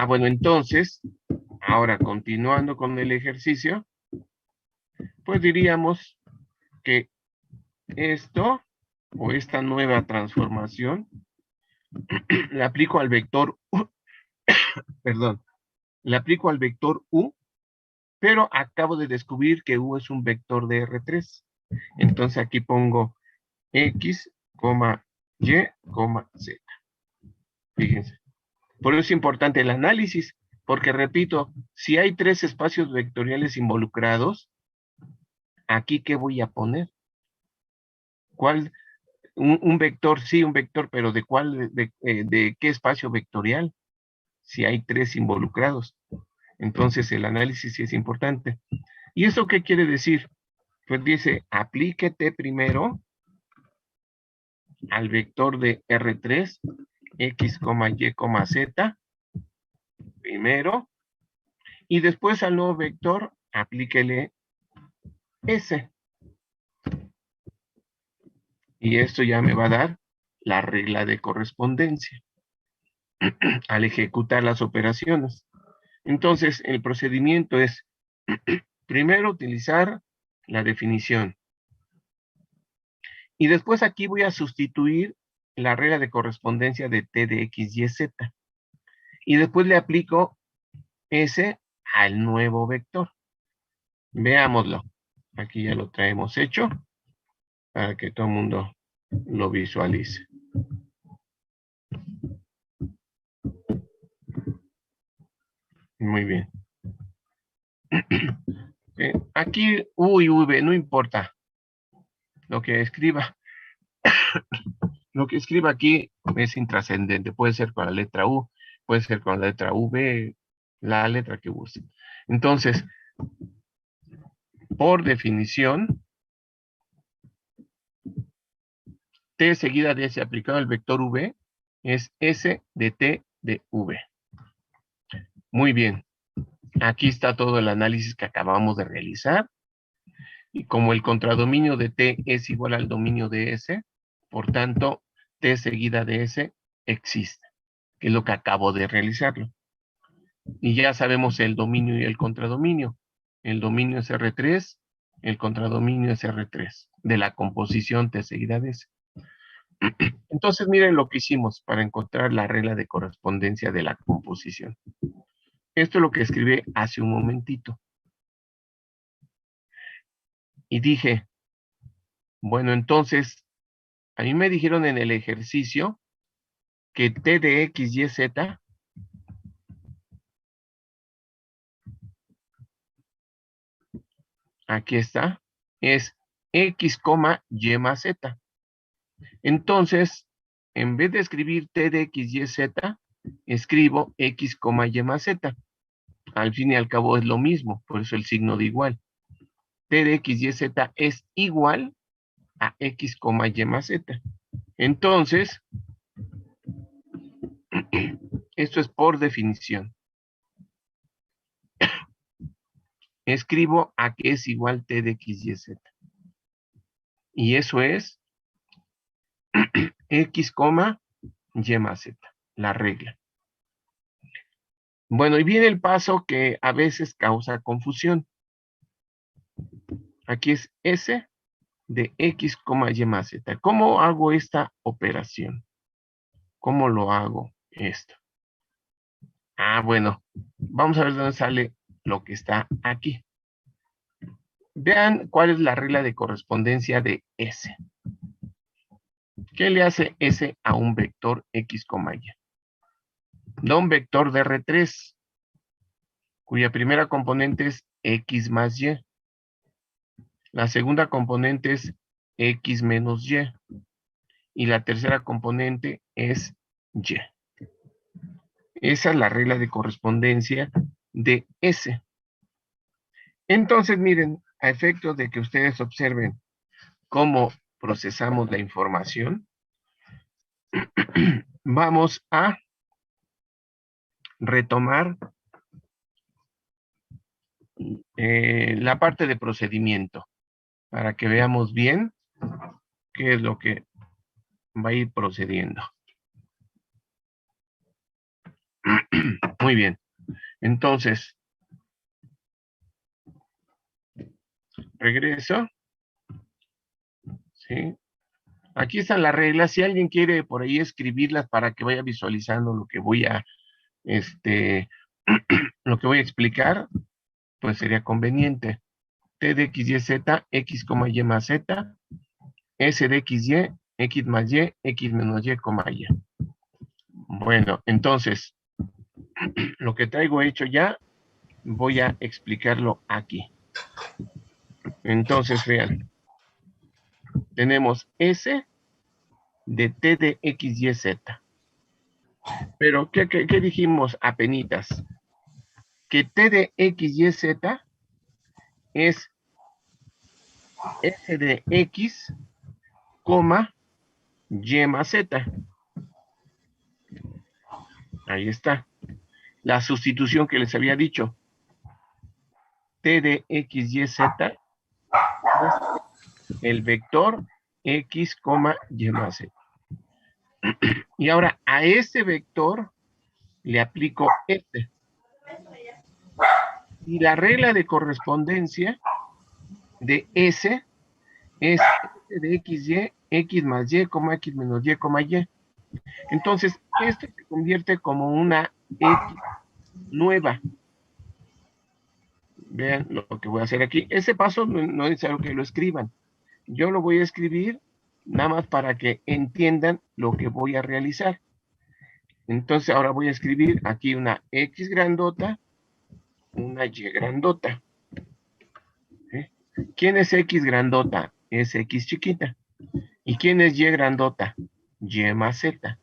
Bueno, entonces, ahora continuando con el ejercicio, pues diríamos que esto, o esta nueva transformación, la aplico al vector U, perdón, le aplico al vector U, pero acabo de descubrir que U es un vector de R3. Entonces aquí pongo X, Y, Z. Fíjense. Por eso es importante el análisis, porque repito, si hay tres espacios vectoriales involucrados, aquí ¿qué voy a poner? ¿Cuál? Un vector, sí, un vector, pero ¿de cuál, de qué espacio vectorial? Si hay tres involucrados. Entonces el análisis sí es importante. ¿Y eso qué quiere decir? Pues dice, aplíquete primero al vector de R3, X, Y, Z, primero, y después al nuevo vector, aplíquele S. Y esto ya me va a dar la regla de correspondencia al ejecutar las operaciones. Entonces, el procedimiento es primero utilizar la definición. Y después aquí voy a sustituir la regla de correspondencia de T de X, Y, Z. Y después le aplico S al nuevo vector. Veámoslo. Aquí ya lo traemos hecho para que todo el mundo lo visualice. Muy bien. Aquí U y V, no importa lo que escriba. Lo que escriba aquí es intrascendente. Puede ser con la letra U, puede ser con la letra V, la letra que use. Entonces, por definición, T seguida de S aplicado al vector V es S de T de V. Muy bien. Aquí está todo el análisis que acabamos de realizar. Y como el contradominio de T es igual al dominio de S, por tanto, T seguida de S existe, que es lo que acabo de realizarlo. Y ya sabemos el dominio y el contradominio. El dominio es R3, el contradominio es R3, de la composición T seguida de S. Entonces, miren lo que hicimos para encontrar la regla de correspondencia de la composición. Esto es lo que escribí hace un momentito. Y dije, bueno, entonces, a mí me dijeron en el ejercicio que T de X, Y, Z aquí está, es X, Y más Z. Entonces, en vez de escribir T de X, Y, Z, escribo X, Y más Z. Al fin y al cabo es lo mismo, por eso el signo de igual. T de X, Y, Z es igual a X, Y más Z. Entonces, esto es por definición. Escribo a que es igual T de X, Y, Z. Y eso es X, Y más Z, la regla. Bueno, y viene el paso que a veces causa confusión. Aquí es S de X, Y más Z. ¿Cómo hago esta operación? ¿Cómo lo hago esto? Ah, bueno, vamos a ver dónde sale lo que está aquí. Vean cuál es la regla de correspondencia de S. ¿Qué le hace S a un vector X, Y? Da un vector de R3, cuya primera componente es X más Y. La segunda componente es X menos Y. Y la tercera componente es Y. Esa es la regla de correspondencia de S. Entonces, miren, a efecto de que ustedes observen cómo procesamos la información, vamos a retomar la parte de procedimiento para que veamos bien qué es lo que va a ir procediendo. Muy bien. Entonces, regreso. ¿Sí? Aquí están las reglas. Si alguien quiere por ahí escribirlas para que vaya visualizando lo que voy a, lo que voy a explicar, pues sería conveniente. T de X, Y, Z, X, Y más Z, S de X, Y, X más Y, X menos Y, Y. Bueno, entonces, lo que traigo hecho ya, voy a explicarlo aquí. Entonces, vean, tenemos S de T de X, Y, Z. Pero, ¿qué dijimos apenitas? Que T de X, Y, Z es S de X, Y más Z. Ahí está. La sustitución que les había dicho. T de X, Y, Z es el vector X, Y más Z. Y ahora a este vector le aplico este. Y la regla de correspondencia de S es S de XY, X más Y, X menos Y, Y. Entonces, esto se convierte como una X nueva. Vean lo que voy a hacer aquí. Ese paso no es necesario que lo escriban. Yo lo voy a escribir nada más para que entiendan lo que voy a realizar. Entonces, ahora voy a escribir aquí una X grandota, una Y grandota. ¿Sí? ¿Quién es X grandota? Es X chiquita. ¿Y quién es Y grandota? Y más Z.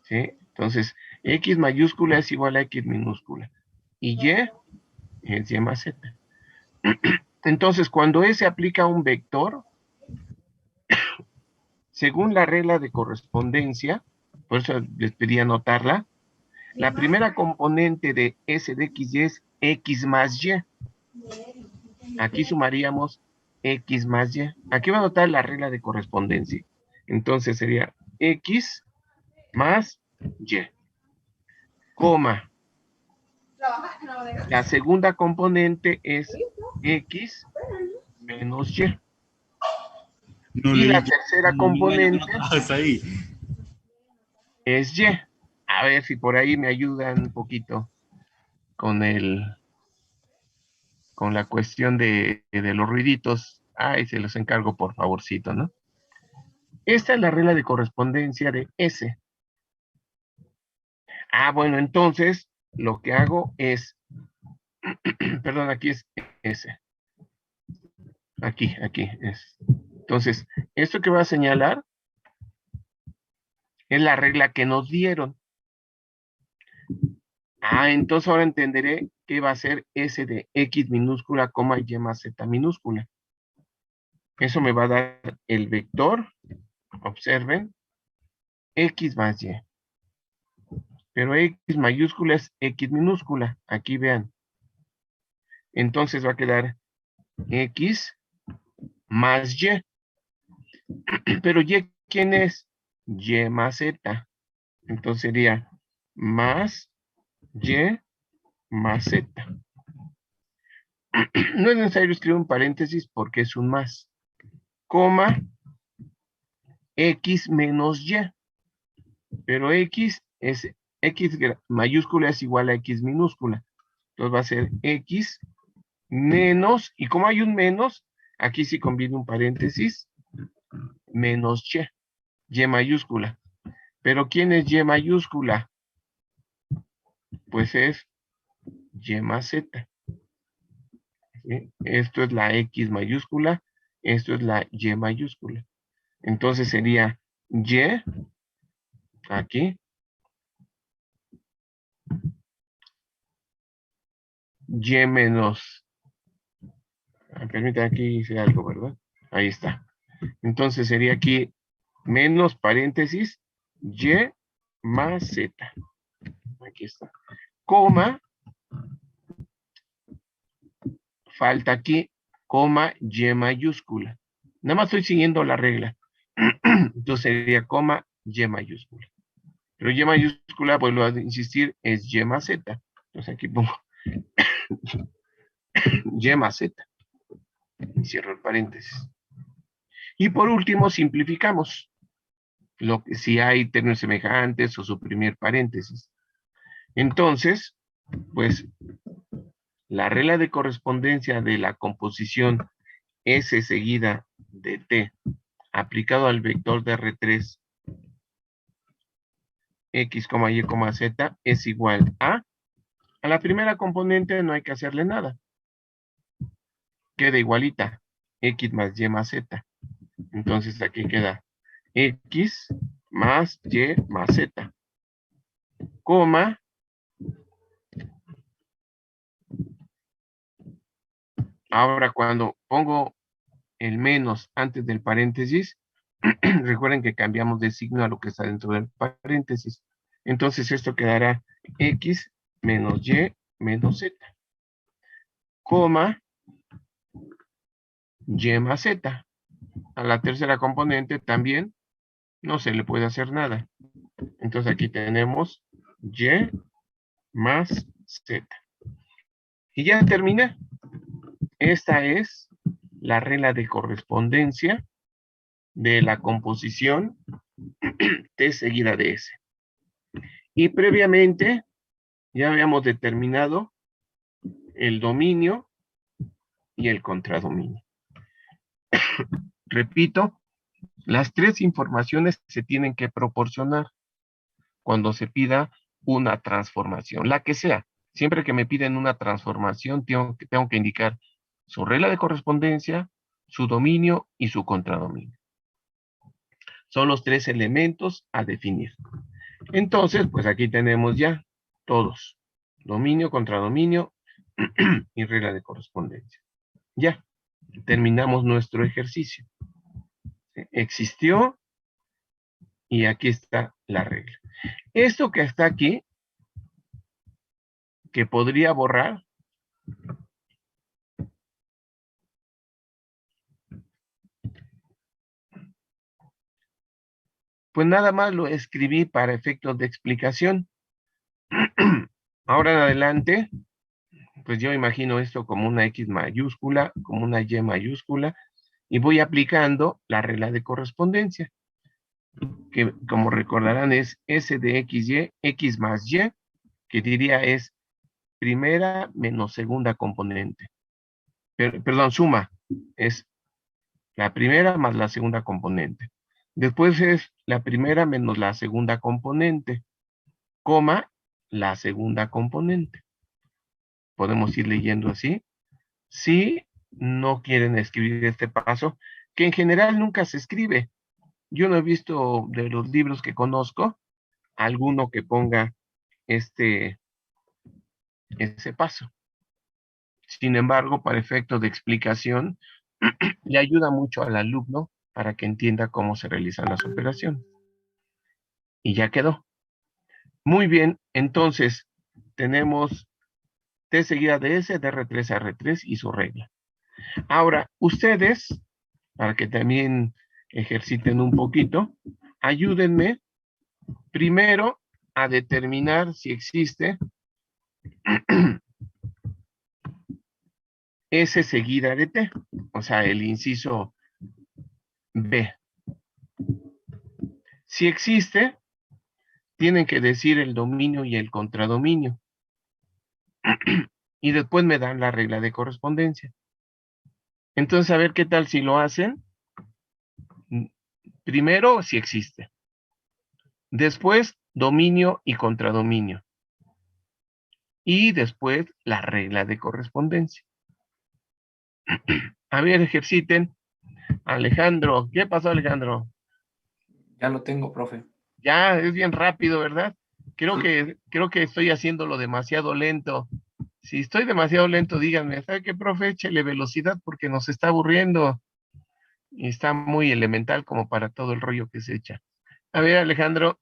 ¿Sí? Entonces, X mayúscula es igual a X minúscula. Y Y es Y más Z. Entonces, cuando S aplica a un vector, según la regla de correspondencia, por eso les pedí anotarla, la primera componente de S de XY es X más Y. Aquí sumaríamos X más Y. Aquí va a anotar la regla de correspondencia. Entonces sería X más Y, coma. La segunda componente es X menos Y. No Y leí la yo, tercera no me engaño con componente las bajas ahí. es Y. A ver si por ahí me ayudan un poquito con con la cuestión de los ruiditos. Ay, se los encargo por favorcito, ¿no? Esta es la regla de correspondencia de S. Ah, bueno, entonces lo que hago es, perdón, aquí es S. Aquí es. Entonces, esto que voy a señalar es la regla que nos dieron. Ah, entonces ahora entenderé qué va a ser S de X minúscula, coma Y más Z minúscula. Eso me va a dar el vector, observen, X más Y. Pero X mayúscula es X minúscula. Aquí vean. Entonces va a quedar X más Y. Pero Y, ¿quién es? Y más Z. Entonces sería más Y más Z. No es necesario escribir un paréntesis porque es un más. Coma X menos Y. Pero X es X mayúscula es igual a X minúscula. Entonces va a ser X menos, y como hay un menos, aquí sí conviene un paréntesis, menos Y mayúscula. Pero ¿quién es Y mayúscula? Pues es Y más Z. ¿Sí? Esto es la X mayúscula, esto es la Y mayúscula. Entonces sería Y, aquí, Y menos, permítanme, aquí hice algo, ¿verdad? Ahí está. Entonces sería aquí menos paréntesis, Y más Z. Aquí está. Coma, falta aquí, coma, Y mayúscula. Nada más estoy siguiendo la regla. Entonces sería coma, Y mayúscula. Pero Y mayúscula, vuelvo a insistir, es Y más Z. Entonces aquí pongo Y más Z. Y cierro el paréntesis. Y por último, simplificamos. Si hay términos semejantes o suprimir paréntesis. Entonces, pues, la regla de correspondencia de la composición S seguida de T aplicado al vector de R3 X, Y, Z es igual a la primera componente no hay que hacerle nada. Queda igualita. X más Y más Z. Entonces aquí queda X más Y más Z. Coma. Ahora cuando pongo el menos antes del paréntesis, recuerden que cambiamos de signo a lo que está dentro del paréntesis. Entonces esto quedará X menos Y menos Z. Coma Y más Z. A la tercera componente también no se le puede hacer nada. Entonces aquí tenemos Y más Z. Y ya terminé. Esta es la regla de correspondencia de la composición T seguida de S. Y previamente ya habíamos determinado el dominio y el contradominio. Repito, las tres informaciones se tienen que proporcionar cuando se pida una transformación, la que sea. Siempre que me piden una transformación, tengo que indicar su regla de correspondencia, su dominio y su contradominio. Son los 3 elementos a definir. Entonces, pues aquí tenemos ya todos. Dominio, contradominio y regla de correspondencia. Ya, terminamos nuestro ejercicio. Existió y aquí está la regla. Esto que está aquí, que podría borrar, pues nada más lo escribí para efectos de explicación. Ahora en adelante, pues yo imagino esto como una X mayúscula, como una Y mayúscula, y voy aplicando la regla de correspondencia, que como recordarán es S de XY, X más Y, que diría es primera menos segunda componente. Perdón, suma, es la primera más la segunda componente. Después es la primera menos la segunda componente, coma, la segunda componente. Podemos ir leyendo así. Si no quieren escribir este paso, que en general nunca se escribe. Yo no he visto de los libros que conozco alguno que ponga ese paso. Sin embargo, para efectos de explicación, le ayuda mucho al alumno para que entienda cómo se realizan las operaciones. Y ya quedó. Muy bien, entonces tenemos T seguida de S, de R3 a R3 y su regla. Ahora, ustedes, para que también ejerciten un poquito, ayúdenme primero a determinar si existe S seguida de T, o sea, el inciso B. Si existe, tienen que decir el dominio y el contradominio. Y después me dan la regla de correspondencia. Entonces, a ver qué tal si lo hacen. Primero, si existe. Después, dominio y contradominio. Y después, la regla de correspondencia. A ver, ejerciten. Alejandro, ¿qué pasó, Alejandro? Ya lo tengo, profe. Ya, es bien rápido, ¿verdad? Creo que estoy haciéndolo demasiado lento. Si estoy demasiado lento, díganme, ¿sabe qué, profe? Échele velocidad porque nos está aburriendo. Y está muy elemental como para todo el rollo que se echa. A ver, Alejandro,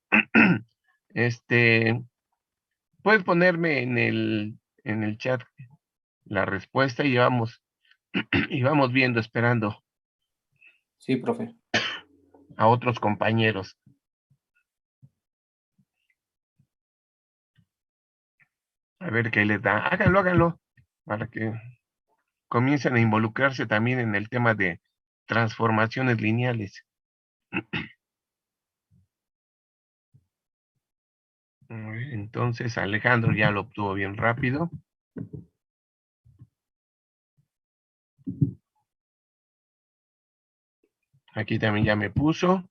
puedes ponerme en el chat la respuesta y vamos viendo, esperando Sí, profe. a otros compañeros. A ver qué les da. Háganlo, para que comiencen a involucrarse también en el tema de transformaciones lineales. Entonces, Alejandro ya lo obtuvo bien rápido. Aquí también ya me puso.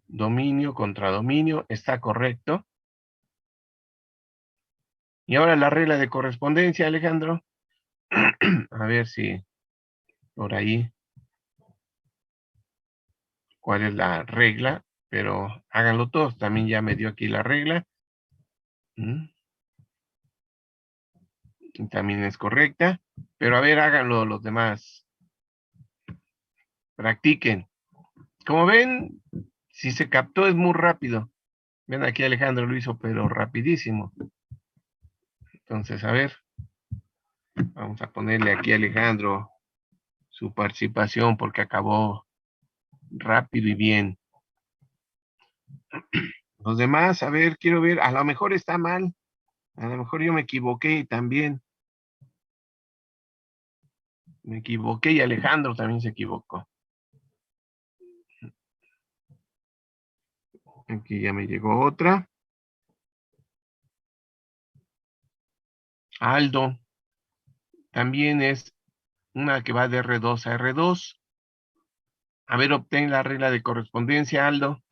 Dominio contra dominio. Está correcto. Y ahora la regla de correspondencia, Alejandro. A ver si por ahí cuál es la regla, pero háganlo todos. También ya me dio aquí la regla. Y también es correcta. Pero a ver, háganlo los demás. Practiquen. Como ven, si se captó es muy rápido. Ven aquí Alejandro lo hizo, pero rapidísimo. Entonces, a ver. Vamos a ponerle aquí a Alejandro su participación porque acabó rápido y bien. Los demás, a ver, quiero ver, a lo mejor está mal, a lo mejor yo me equivoqué también. Me equivoqué y Alejandro también se equivocó. Aquí ya me llegó otra. Aldo, también es una que va de R2 a R2. A ver, obtén la regla de correspondencia, Aldo.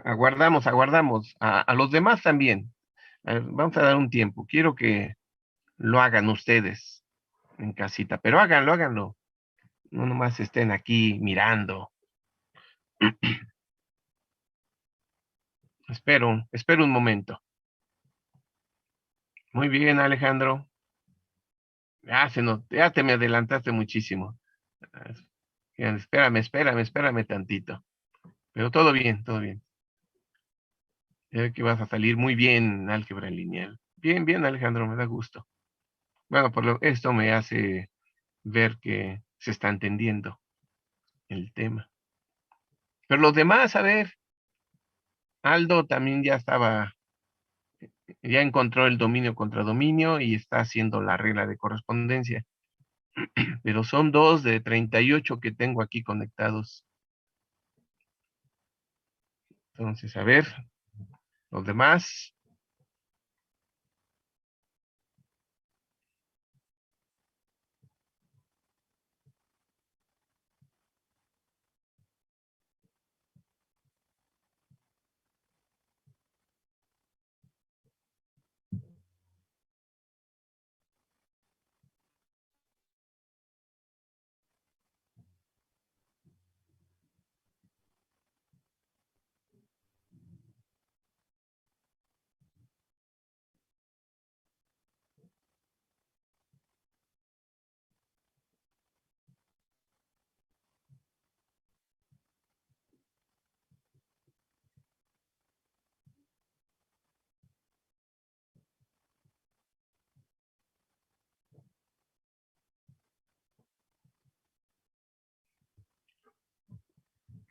Aguardamos. A los demás también. A ver, vamos a dar un tiempo. Quiero que lo hagan ustedes en casita, pero háganlo, háganlo. No nomás estén aquí mirando. Espero un momento. Muy bien, Alejandro. Ya te me adelantaste muchísimo. Espérame tantito. Pero todo bien, todo bien. Ya que vas a salir muy bien en álgebra lineal. Bien, bien, Alejandro, me da gusto. Bueno, esto me hace ver que se está entendiendo el tema. Pero los demás, a ver, Aldo también ya encontró el dominio contra dominio y está haciendo la regla de correspondencia. Pero son 2 de 38 que tengo aquí conectados. Entonces, a ver, los demás.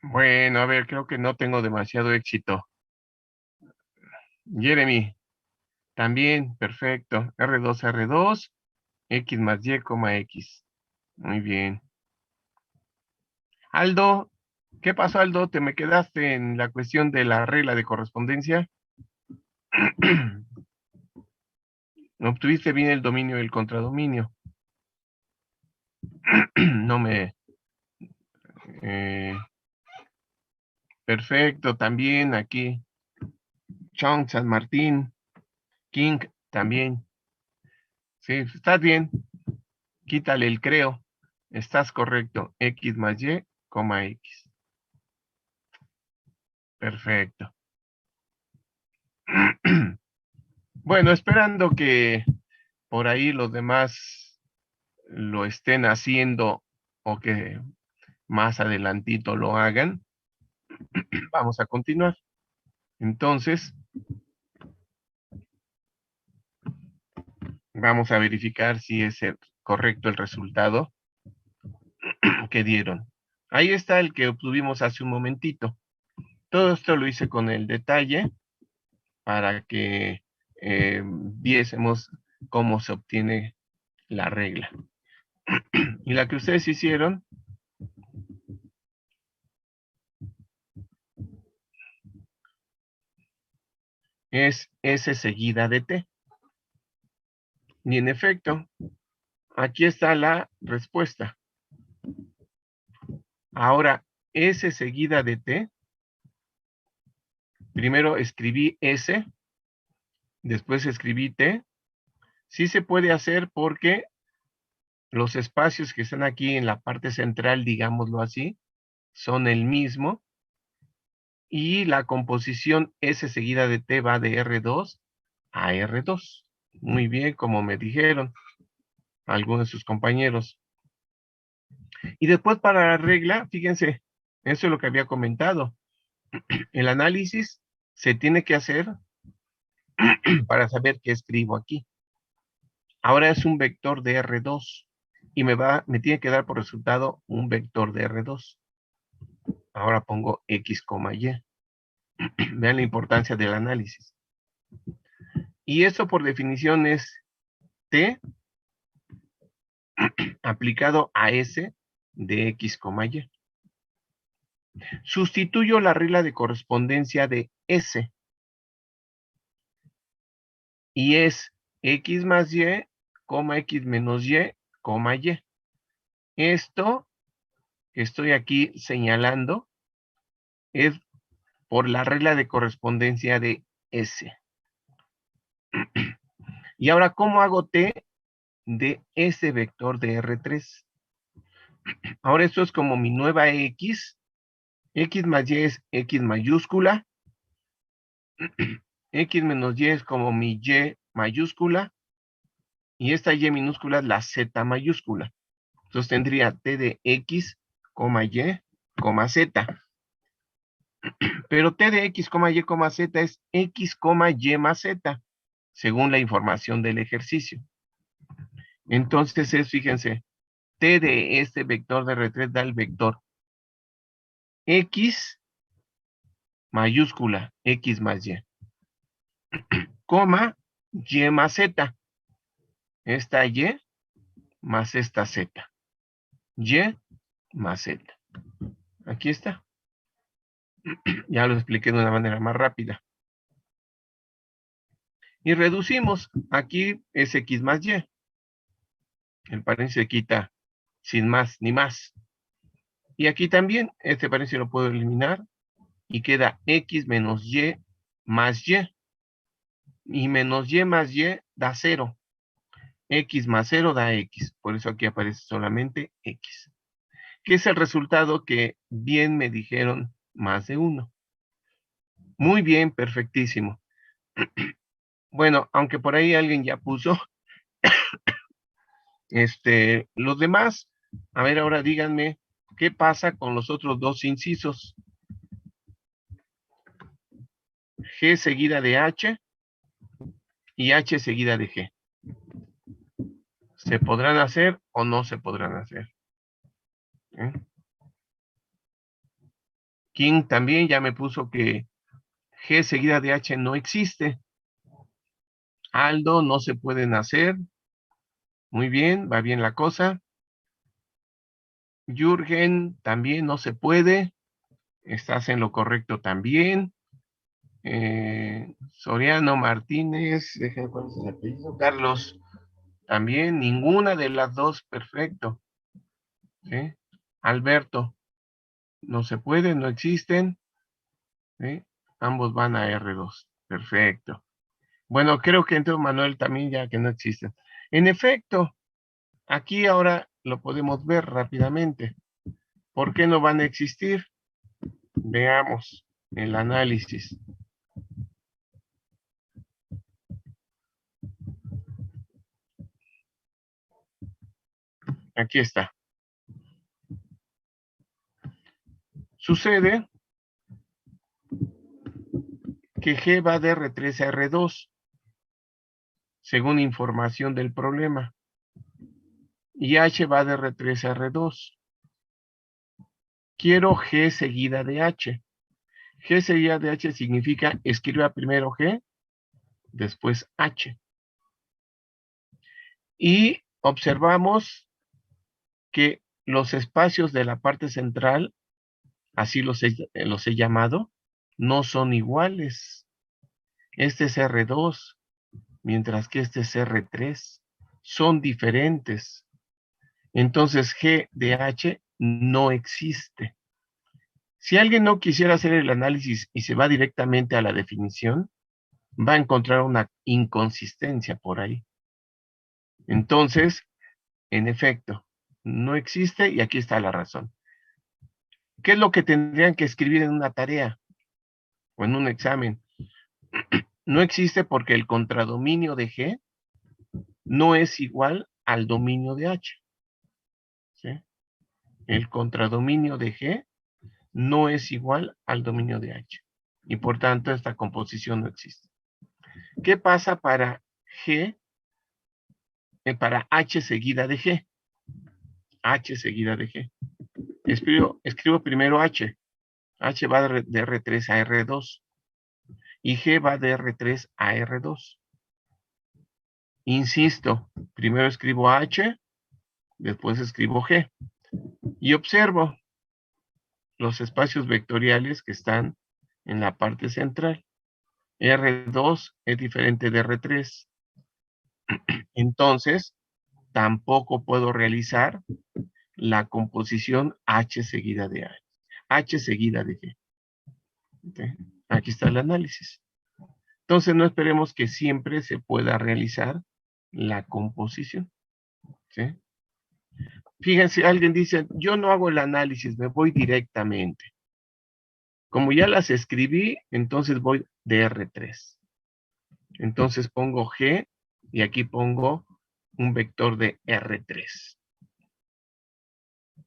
Bueno, a ver, creo que no tengo demasiado éxito. Jeremy, también, perfecto. R2, X más Y, X. Muy bien. Aldo, ¿qué pasó, Aldo? ¿Te me quedaste en la cuestión de la regla de correspondencia? ¿Obtuviste bien el dominio y el contradominio? No me... perfecto, también aquí. Chong, San Martín, King, también. Sí, estás bien. Quítale el creo. Estás correcto. X más Y, X. Perfecto. Bueno, esperando que por ahí los demás lo estén haciendo o que más adelantito lo hagan, vamos a continuar. Entonces, vamos a verificar si es correcto el resultado que dieron. Ahí está el que obtuvimos hace un momentito. Todo esto lo hice con el detalle para que viésemos cómo se obtiene la regla. Y la que ustedes hicieron es S seguida de T. Y en efecto, aquí está la respuesta. Ahora, S seguida de T, primero escribí S, después escribí T. Sí se puede hacer porque los espacios que están aquí en la parte central, digámoslo así, son el mismo. Y la composición S seguida de T va de R2 a R2. Muy bien, como me dijeron algunos de sus compañeros. Y después para la regla, fíjense, eso es lo que había comentado. El análisis se tiene que hacer para saber qué escribo aquí. Ahora es un vector de R2 y me tiene que dar por resultado un vector de R2. Ahora pongo X, Y. Vean la importancia del análisis. Y esto por definición es T aplicado a S de X, Y. Sustituyo la regla de correspondencia de S y es X más Y, X menos Y, Y. Esto que estoy aquí señalando es por la regla de correspondencia de S. Y ahora, ¿cómo hago T de ese vector de R3? Ahora esto es como mi nueva X. X más Y es X mayúscula. X menos Y es como mi Y mayúscula. Y esta Y minúscula es la Z mayúscula. Entonces tendría T de X, Y, Z. Pero T de X, Y, Z es X, Y más Z, según la información del ejercicio. Entonces fíjense, T de este vector de R3 da el vector X mayúscula, X más Y, coma, Y más Z. Esta Y más esta Z. Y más Z. Aquí está. Ya lo expliqué de una manera más rápida. Y reducimos. Aquí es X más Y. El paréntesis se quita sin más ni más. Y aquí también, este paréntesis lo puedo eliminar. Y queda X menos Y más Y. Y menos Y más Y da 0. X más 0 da X. Por eso aquí aparece solamente X. Que es el resultado que bien me dijeron más de uno. Muy bien, perfectísimo. Bueno, aunque por ahí alguien ya puso, los demás, a ver, ahora díganme, ¿qué pasa con los otros dos incisos? G seguida de H y H seguida de G. ¿Se podrán hacer o no se podrán hacer? King también ya me puso que G seguida de H no existe. Aldo, no se pueden hacer. Muy bien, va bien la cosa. Jürgen, también no se puede. Estás en lo correcto también. Soriano Martínez, déjenme cuál es el apellido. Carlos, también, ninguna de las dos, perfecto. ¿Sí? Alberto, no se puede, no existen. ¿Sí? Ambos van a R2, perfecto. Bueno, creo que entonces Manuel también ya que no existen. En efecto, aquí ahora lo podemos ver rápidamente. ¿Por qué no van a existir? Veamos el análisis. Aquí está. Sucede que G va de R3 a R2, según información del problema. Y H va de R3 a R2. Quiero G seguida de H. G seguida de H significa escriba primero G, después H. Y observamos que los espacios de la parte central, así los he llamado, no son iguales. Este es R2, mientras que este es R3. Son diferentes. Entonces G de H no existe. Si alguien no quisiera hacer el análisis y se va directamente a la definición, va a encontrar una inconsistencia por ahí. Entonces, en efecto, no existe y aquí está la razón. ¿Qué es lo que tendrían que escribir en una tarea o en un examen? No existe porque el contradominio de G no es igual al dominio de H. ¿Sí? El contradominio de G no es igual al dominio de H. Y por tanto, esta composición no existe. ¿Qué pasa para G? Para H seguida de G. H seguida de G. Escribo primero H. H va de R3 a R2. Y G va de R3 a R2. Insisto, primero escribo H, después escribo G. Y observo los espacios vectoriales que están en la parte central. R2 es diferente de R3. Entonces, tampoco puedo realizar la composición H seguida de H seguida de G. ¿Okay? Aquí está el análisis. Entonces no esperemos que siempre se pueda realizar la composición. ¿Sí? Fíjense, alguien dice, yo no hago el análisis, me voy directamente. Como ya las escribí, entonces voy de R3. Entonces pongo G y aquí pongo un vector de R3.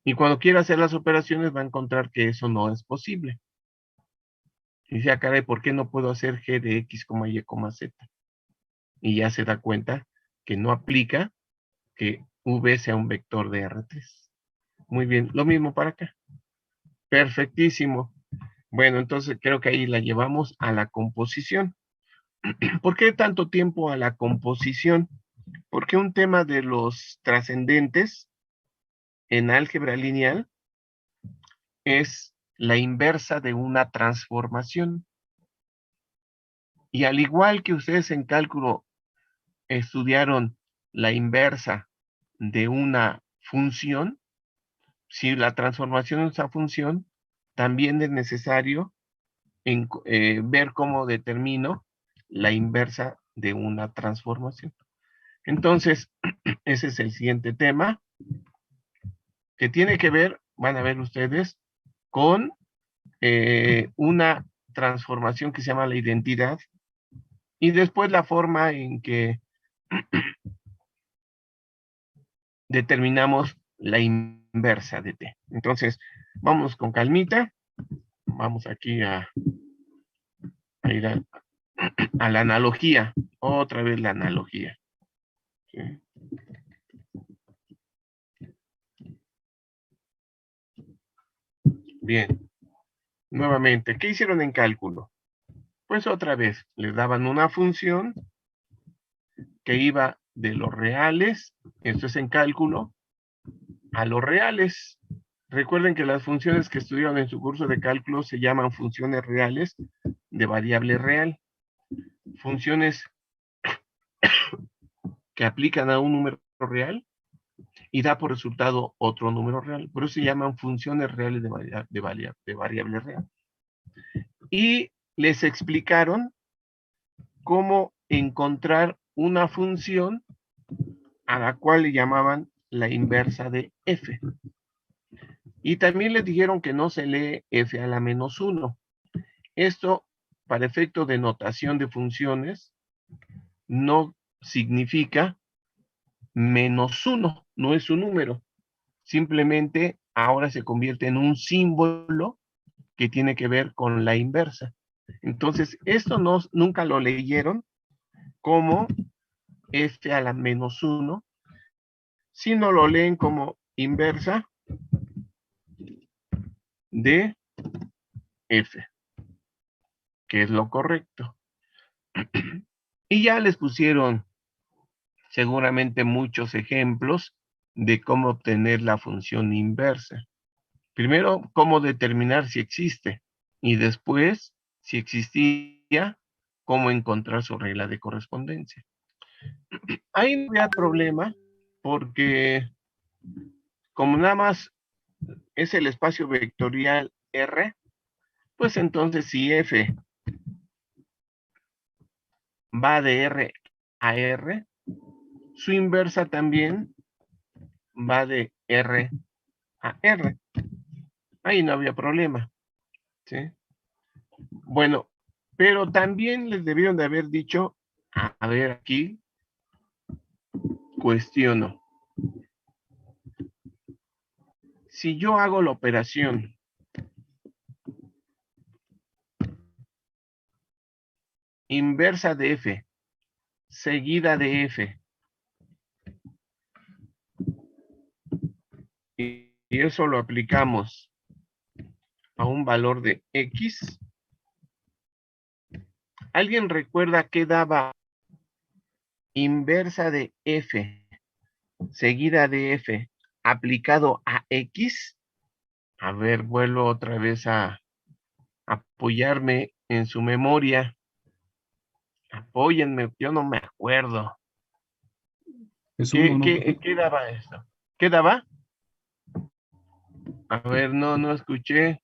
Y cuando quiera hacer las operaciones va a encontrar que eso no es posible. Y dice, caray, ¿por qué no puedo hacer G de X, Y, Z? Y ya se da cuenta que no aplica que V sea un vector de R3. Muy bien, lo mismo para acá. Perfectísimo. Bueno, entonces creo que ahí la llevamos a la composición. ¿Por qué tanto tiempo a la composición? Porque un tema de los trascendentes en álgebra lineal es la inversa de una transformación. Y al igual que ustedes en cálculo estudiaron la inversa de una función, si la transformación es una función, también es necesario ver cómo determino la inversa de una transformación. Entonces, ese es el siguiente tema, que tiene que ver, van a ver ustedes, con una transformación que se llama la identidad, y después la forma en que determinamos la inversa de t. Entonces, vamos con calmita, vamos aquí a ir a la analogía, otra vez la analogía. ¿Sí? Bien, nuevamente, ¿qué hicieron en cálculo? Pues otra vez, les daban una función que iba de los reales, esto es en cálculo, a los reales. Recuerden que las funciones que estudiaron en su curso de cálculo se llaman funciones reales de variable real. Funciones que aplican a un número real y da por resultado otro número real. Por eso se llaman funciones reales de variable real. Y les explicaron cómo encontrar una función a la cual le llamaban la inversa de f. Y también les dijeron que no se lee f a la menos 1. Esto, para efecto de notación de funciones, no significa menos 1, no es un número. Simplemente ahora se convierte en un símbolo que tiene que ver con la inversa. Entonces, esto nunca lo leyeron como f a la menos 1, sino lo leen como inversa de f, que es lo correcto. Y ya les pusieron seguramente muchos ejemplos de cómo obtener la función inversa. Primero, cómo determinar si existe, y después, si existía, cómo encontrar su regla de correspondencia. Ahí no había problema, porque como nada más es el espacio vectorial R, pues entonces si F va de R a R, su inversa también va de R a R. Ahí no había problema, ¿sí? Bueno, pero también les debieron de haber dicho, a ver aquí, cuestiono. Si yo hago la operación inversa de f, seguida de f, y eso lo aplicamos a un valor de x, ¿alguien recuerda qué daba inversa de f, seguida de f, aplicado a x? A ver, vuelvo otra vez a apoyarme en su memoria. Apóyenme, yo no me acuerdo. Es uno, ¿no, profe? ¿Qué daba esto? ¿Qué daba? A ver, no escuché.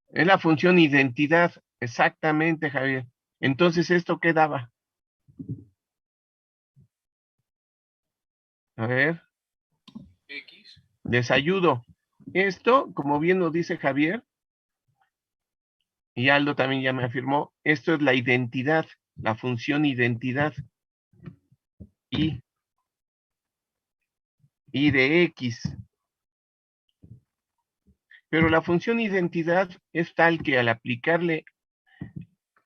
Es la función identidad. Exactamente, Javier. Entonces, ¿esto qué daba? A ver. X. Les ayudo. Esto, como bien nos dice Javier, y Aldo también ya me afirmó, esto es la identidad, la función identidad. Y de X. Pero la función identidad es tal que al aplicarle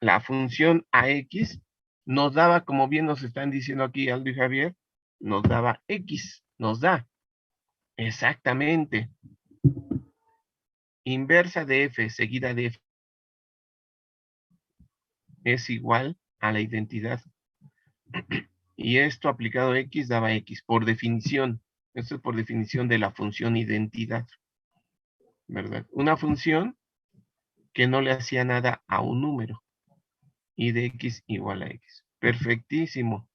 la función a X, nos daba, como bien nos están diciendo aquí Aldo y Javier, nos daba X, nos da. Exactamente. Inversa de F seguida de F es igual a la identidad. Y esto aplicado a X daba X, por definición. Esto es por definición de la función identidad. ¿Verdad? Una función que no le hacía nada a un número. Y de X igual a X. Perfectísimo.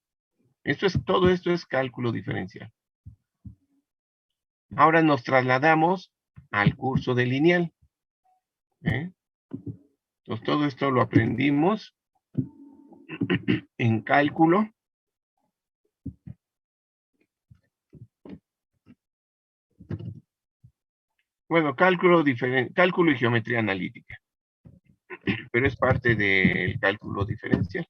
Todo esto es cálculo diferencial. Ahora nos trasladamos al curso de lineal. Entonces todo esto lo aprendimos en cálculo. Bueno, cálculo y geometría analítica. Pero es parte del cálculo diferencial.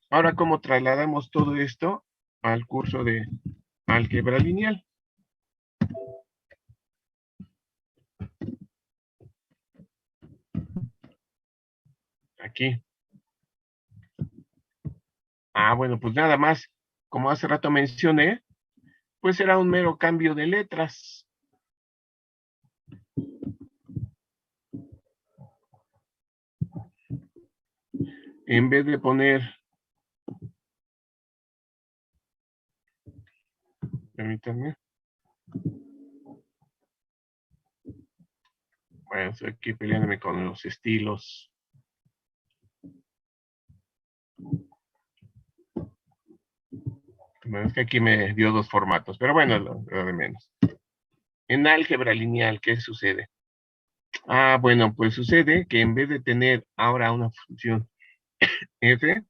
Ahora, ¿cómo trasladamos todo esto al curso de álgebra lineal? Aquí. Bueno, pues nada más, como hace rato mencioné, pues será un mero cambio de letras. En vez de poner, permítanme. Bueno, estoy aquí peleándome con los estilos. Bueno, es que aquí me dio dos formatos, pero bueno, lo de menos. En álgebra lineal, ¿qué sucede? Bueno, pues sucede que en vez de tener ahora una función f,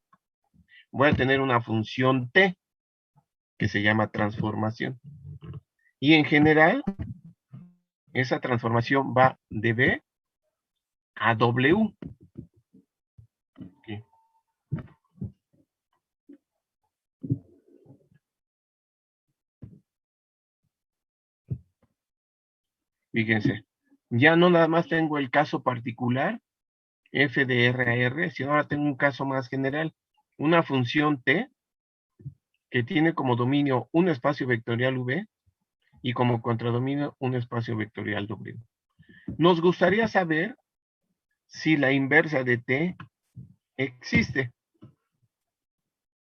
voy a tener una función t, que se llama transformación. Y en general, esa transformación va de b a w. Aquí. Fíjense, ya no nada más tengo el caso particular, f de r a r, sino ahora tengo un caso más general, una función t que tiene como dominio un espacio vectorial v y como contradominio un espacio vectorial w. Nos gustaría saber si la inversa de t existe.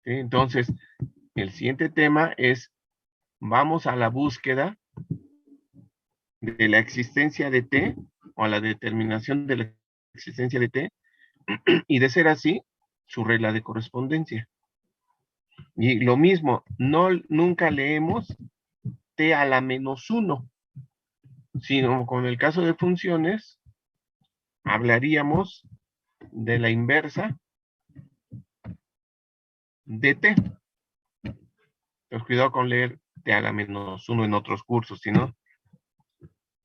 ¿Sí? Entonces, el siguiente tema es, vamos a la búsqueda de la existencia de t, o a la determinación de la existencia de t, y de ser así, su regla de correspondencia. Y lo mismo, nunca leemos t a la menos 1, sino con el caso de funciones, hablaríamos de la inversa de t. Entonces, cuidado con leer t a la menos 1 en otros cursos, si no,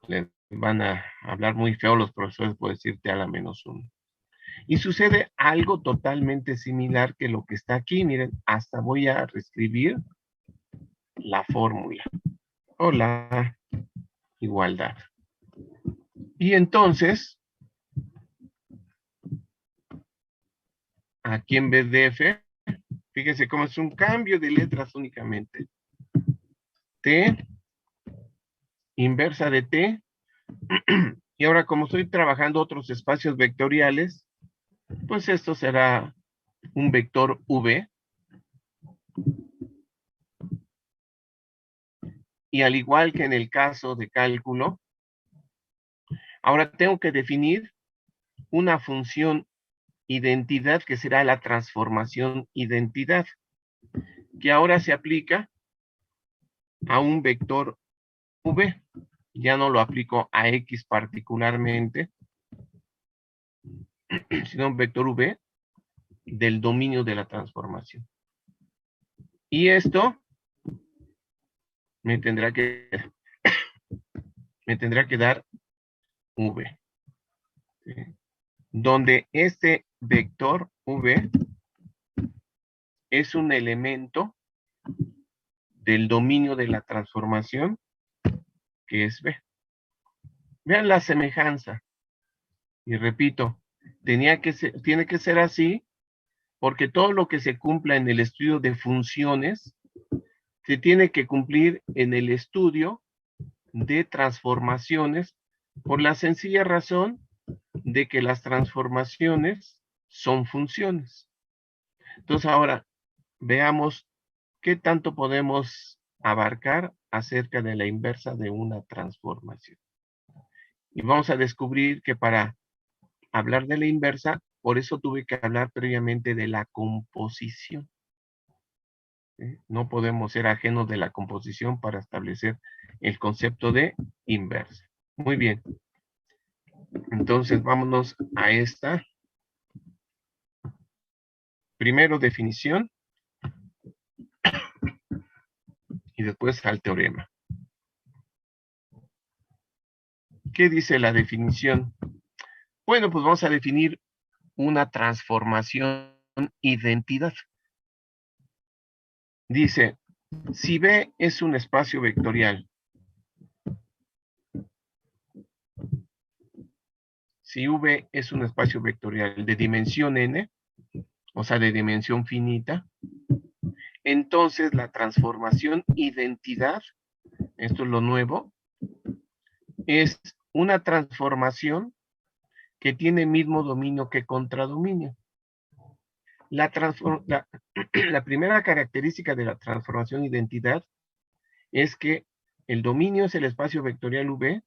les van a hablar muy feo los profesores por decir t a la menos 1. Y sucede algo totalmente similar que lo que está aquí. Miren, hasta voy a reescribir la fórmula o la igualdad. Y entonces, aquí en vez de f, fíjense cómo es un cambio de letras únicamente. T, inversa de t. Y ahora, como estoy trabajando otros espacios vectoriales, pues esto será un vector v. Y al igual que en el caso de cálculo, ahora tengo que definir una función identidad que será la transformación identidad, que ahora se aplica a un vector v. Ya no lo aplico a x particularmente, sino un vector v del dominio de la transformación. Y esto me tendrá que dar v, ¿sí? Donde este vector v es un elemento del dominio de la transformación que es v. Vean la semejanza. Y repito, tiene que ser así porque todo lo que se cumpla en el estudio de funciones se tiene que cumplir en el estudio de transformaciones por la sencilla razón de que las transformaciones son funciones. Entonces ahora veamos qué tanto podemos abarcar acerca de la inversa de una transformación. Y vamos a descubrir que para hablar de la inversa, por eso tuve que hablar previamente de la composición. ¿Sí? No podemos ser ajenos de la composición para establecer el concepto de inversa. Muy bien. Entonces, vámonos a esta. Primero, definición. Y después al teorema. ¿Qué dice la definición? Bueno, pues vamos a definir una transformación identidad. Dice, si V es un espacio vectorial, si V es un espacio vectorial de dimensión n, o sea, de dimensión finita, entonces la transformación identidad, esto es lo nuevo, es una transformación que tiene mismo dominio que contradominio. La primera característica de la transformación identidad es que el dominio es el espacio vectorial V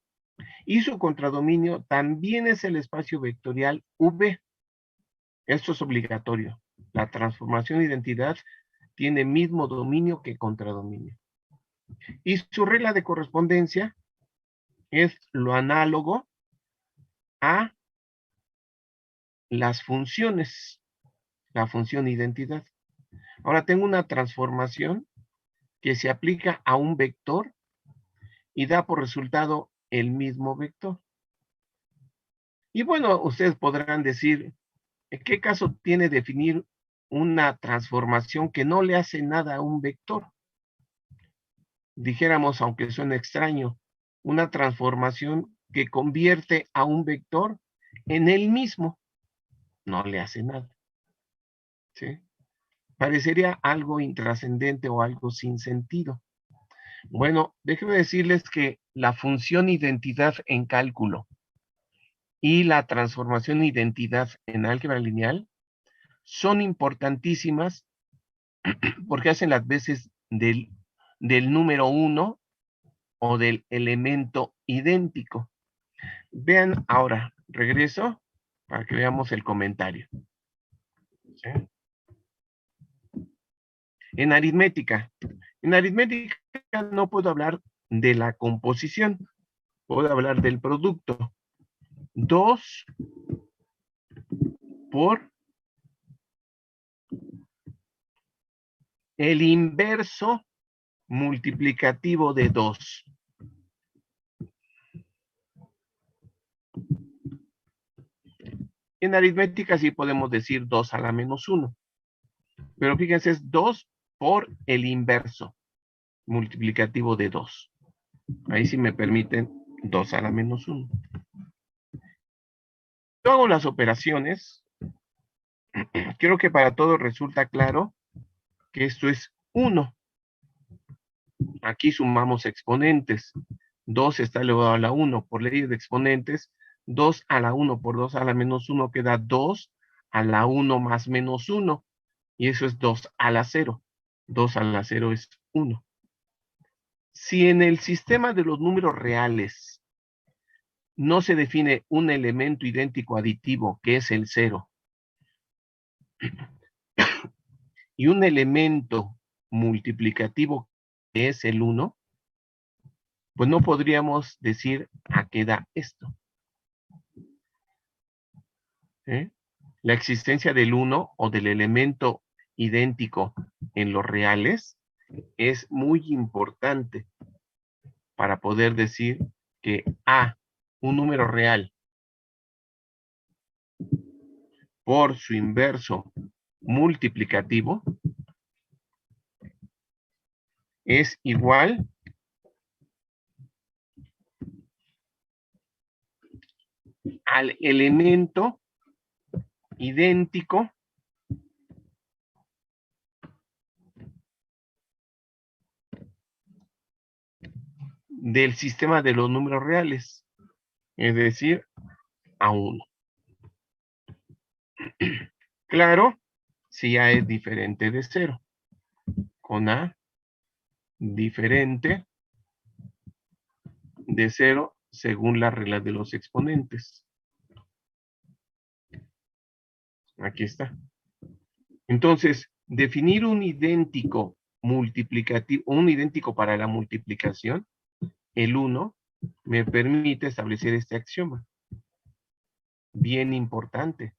y su contradominio también es el espacio vectorial V. Esto es obligatorio. La transformación identidad tiene mismo dominio que contradominio. Y su regla de correspondencia es lo análogo a las funciones, la función identidad. Ahora tengo una transformación que se aplica a un vector y da por resultado el mismo vector. Y bueno, ustedes podrán decir, ¿en qué caso tiene definir una transformación que no le hace nada a un vector? Dijéramos, aunque suene extraño, una transformación que convierte a un vector en él mismo. No le hace nada. ¿Sí? Parecería algo intrascendente o algo sin sentido. Bueno, déjenme decirles que la función identidad en cálculo y la transformación identidad en álgebra lineal son importantísimas porque hacen las veces del número 1 o del elemento idéntico. Vean ahora, regreso para que veamos el comentario. ¿Sí? En aritmética no puedo hablar de la composición, puedo hablar del producto. 2 por el inverso multiplicativo de 2. En aritmética sí podemos decir 2 a la menos 1. Pero fíjense, es 2 por el inverso multiplicativo de 2. Ahí sí me permiten 2 a la menos 1. Yo hago las operaciones. Creo que para todos resulta claro que esto es 1. Aquí sumamos exponentes. 2 está elevado a la 1. Por ley de exponentes, 2 a la 1 por 2 a la menos 1 queda 2 a la 1 más menos 1. Y eso es 2 a la 0. 2 a la 0 es 1. Si en el sistema de los números reales no se define un elemento idéntico aditivo, que es el 0, y un elemento multiplicativo, que es el 1, pues no podríamos decir a qué da esto. ¿Eh? la existencia del 1 o del elemento idéntico en los reales es muy importante para poder decir que A, un número real, por su inverso multiplicativo, es igual al elemento idéntico del sistema de los números reales, es decir, a 1. Claro, si A es diferente de 0, con A diferente de 0 según la regla de los exponentes. Aquí está. Entonces, definir un idéntico multiplicativo, un idéntico para la multiplicación, el 1, me permite establecer este axioma. Bien importante.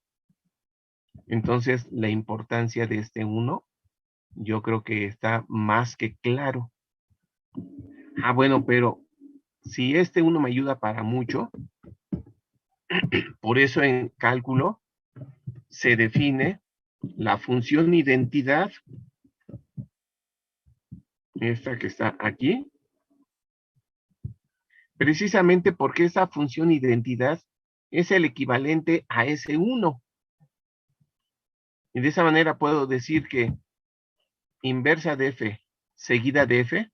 Entonces, la importancia de este 1, yo creo que está más que claro. Ah, bueno, pero si este 1 me ayuda para mucho, por eso en cálculo se define la función identidad, esta que está aquí, precisamente porque esa función identidad es el equivalente a ese 1. Y de esa manera puedo decir que inversa de f seguida de f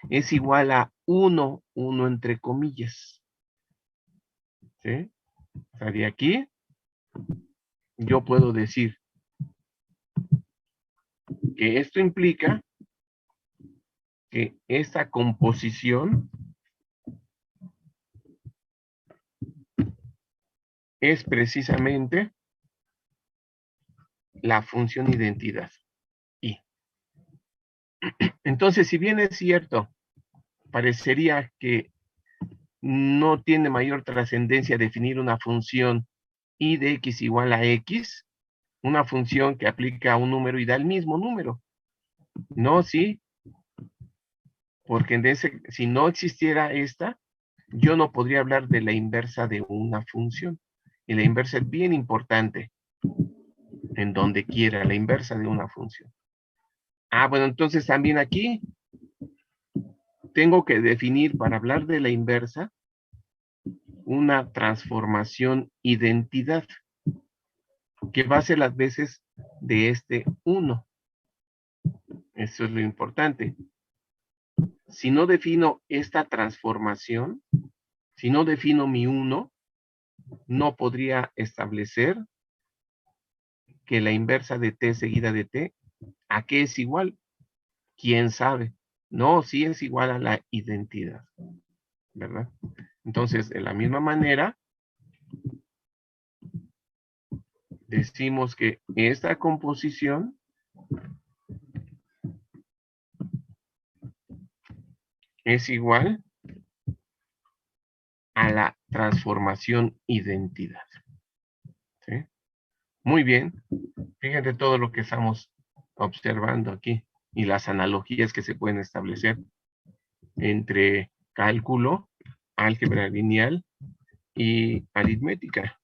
es igual a 1 entre comillas. ¿Sí? O sea, de aquí yo puedo decir que esto implica que esta composición es precisamente la función identidad. Y entonces, si bien es cierto, parecería que no tiene mayor trascendencia definir una función y de x igual a x, una función que aplica a un número y da el mismo número. No, sí, porque si no existiera esta, yo no podría hablar de la inversa de una función. Y la inversa es bien importante, en donde quiera, la inversa de una función. Ah, bueno, entonces también aquí tengo que definir, para hablar de la inversa, una transformación identidad, que va a ser las veces de este 1. Eso es lo importante. Si no defino esta transformación, si no defino mi 1, no podría establecer que la inversa de t seguida de t, ¿a qué es igual? ¿Quién sabe? No, sí es igual a la identidad, ¿verdad? Entonces, de la misma manera, decimos que esta composición es igual a la transformación identidad. ¿Sí? Muy bien. Fíjate todo lo que estamos observando aquí y las analogías que se pueden establecer entre cálculo, álgebra lineal y aritmética.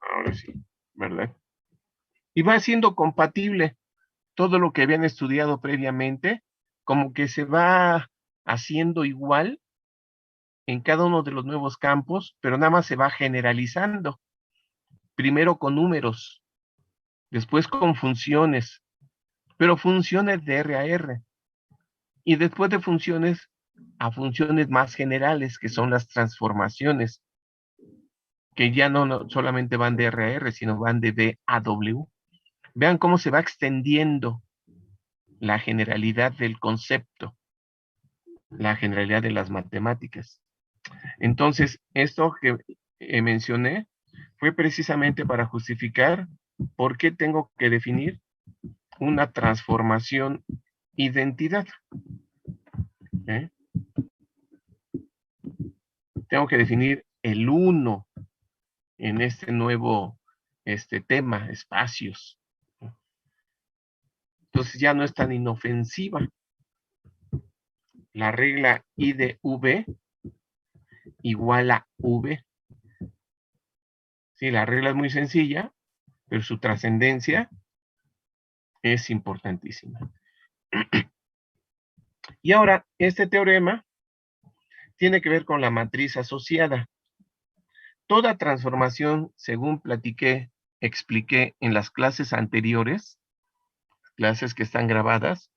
Ahora sí, ¿verdad? Y va siendo compatible todo lo que habían estudiado previamente, como que se va haciendo igual en cada uno de los nuevos campos, pero nada más se va generalizando. Primero con números, después con funciones, pero funciones de R a R. Y después de funciones a funciones más generales, que son las transformaciones, que ya no solamente van de R a R, sino van de B a W. Vean cómo se va extendiendo la generalidad del concepto, la generalidad de las matemáticas. Entonces, esto que mencioné fue precisamente para justificar ¿por qué tengo que definir una transformación identidad? ¿Eh? Tengo que definir el 1 en este nuevo tema, espacios. Entonces ya no es tan inofensiva. La regla I de V igual a V. Sí, la regla es muy sencilla, pero su trascendencia es importantísima. Y ahora, este teorema tiene que ver con la matriz asociada. Toda transformación, según expliqué en las clases anteriores, clases que están grabadas,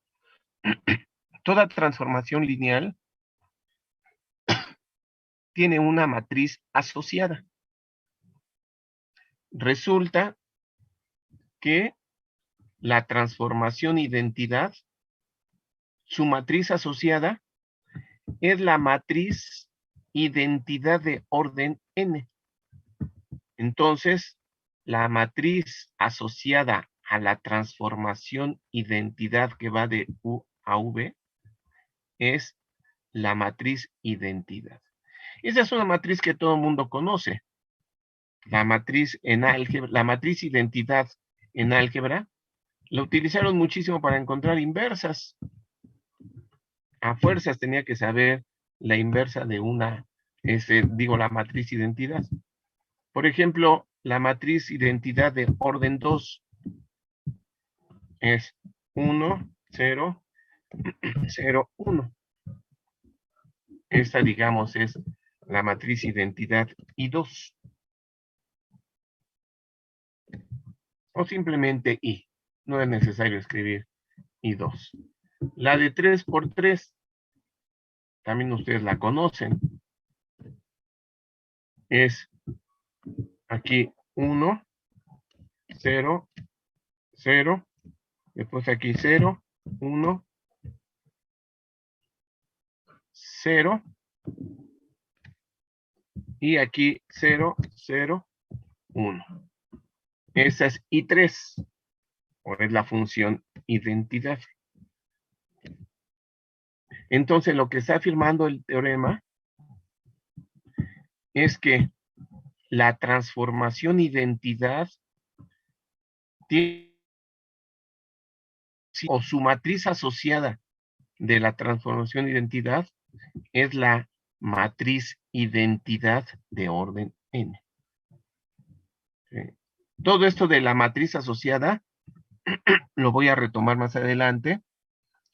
toda transformación lineal tiene una matriz asociada. Resulta que la transformación identidad, su matriz asociada, es la matriz identidad de orden n. Entonces, la matriz asociada a la transformación identidad que va de U a V es la matriz identidad. Esa es una matriz que todo el mundo conoce. La matriz en álgebra, la matriz identidad en álgebra, la utilizaron muchísimo para encontrar inversas. A fuerzas tenía que saber la inversa de una, la matriz identidad. Por ejemplo, la matriz identidad de orden 2 es 1, 0, 0, 1. Esta, digamos, es la matriz identidad I2. O simplemente I. No es necesario escribir I2. La de 3 por 3, también ustedes la conocen. Es aquí 1, 0, 0. Después aquí 0, 1, 0. Y aquí 0, 0, 1. Esa es I3. O es la función identidad. Entonces, lo que está afirmando el teorema es que la transformación identidad tiene, o su matriz asociada de la transformación identidad es la matriz identidad de orden n. ¿Sí? Todo esto de la matriz asociada lo voy a retomar más adelante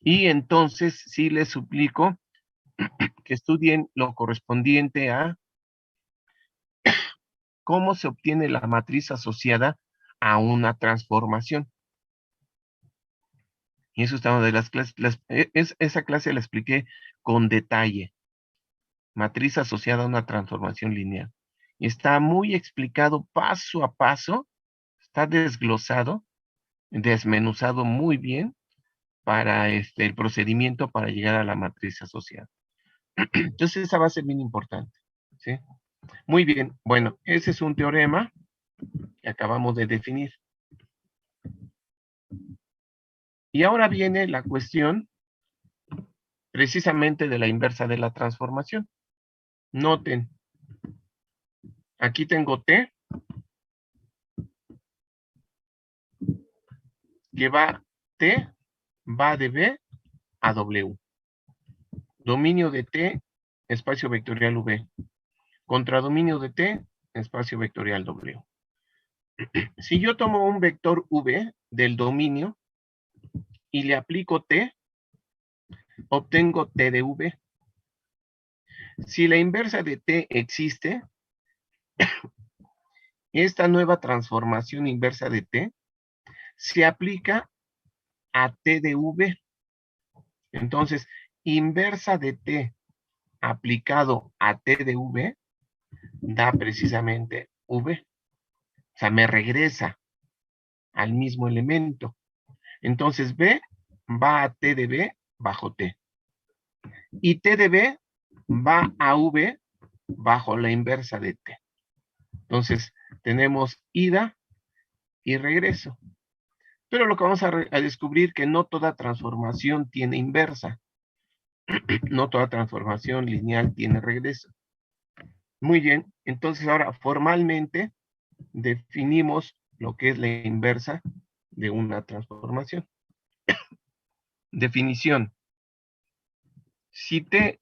y entonces sí les suplico que estudien lo correspondiente a cómo se obtiene la matriz asociada a una transformación. Y eso está una de las clases, esa clase la expliqué con detalle. Matriz asociada a una transformación lineal. Y está muy explicado paso a paso, está desglosado, desmenuzado muy bien para el procedimiento para llegar a la matriz asociada. Entonces esa va a ser bien importante, ¿sí? Muy bien, bueno, ese es un teorema que acabamos de definir. Y ahora viene la cuestión precisamente de la inversa de la transformación. Noten, aquí tengo T, que va, T va de B a W. Dominio de T, espacio vectorial V. Contradominio de T, espacio vectorial W. Si yo tomo un vector V del dominio y le aplico T, obtengo T de V. Si la inversa de T existe, esta nueva transformación inversa de T se aplica a T de V. Entonces, inversa de T aplicado a T de V da precisamente V. O sea, me regresa al mismo elemento. Entonces, B va a T de B bajo T. Y T de B va a V bajo la inversa de T. Entonces, tenemos ida y regreso. Pero lo que vamos a descubrir que no toda transformación tiene inversa. No toda transformación lineal tiene regreso. Muy bien, entonces ahora formalmente definimos lo que es la inversa de una transformación. Definición. Si T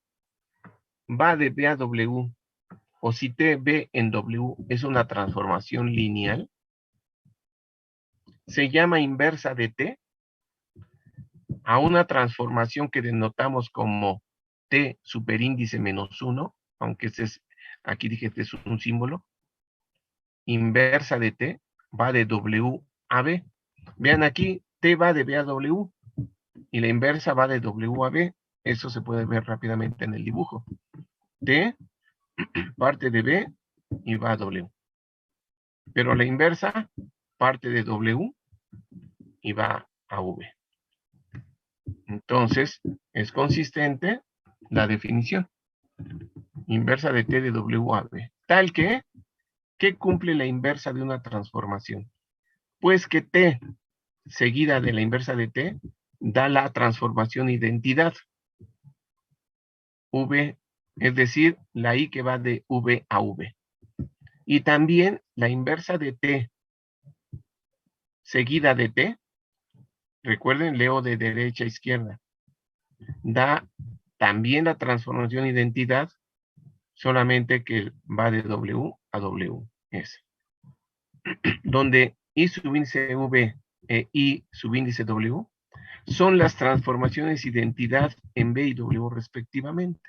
va de B a W, o si T B en W es una transformación lineal, se llama inversa de T a una transformación que denotamos como T superíndice menos 1, aunque este es, aquí dije que es un símbolo. Inversa de T va de W a B. Vean aquí, T va de B a W y la inversa va de W a B. Eso se puede ver rápidamente en el dibujo. T parte de B y va a W. Pero la inversa parte de W y va a V. Entonces, es consistente la definición. Inversa de T de W a B. Tal que, ¿qué cumple la inversa de una transformación? Pues que T seguida de la inversa de T da la transformación identidad. V, es decir, la I que va de V a V. Y también la inversa de T seguida de T, recuerden, leo de derecha a izquierda, da también la transformación identidad, solamente que va de W a W. Es. Donde I subíndice V e I subíndice W son las transformaciones identidad en B y W respectivamente.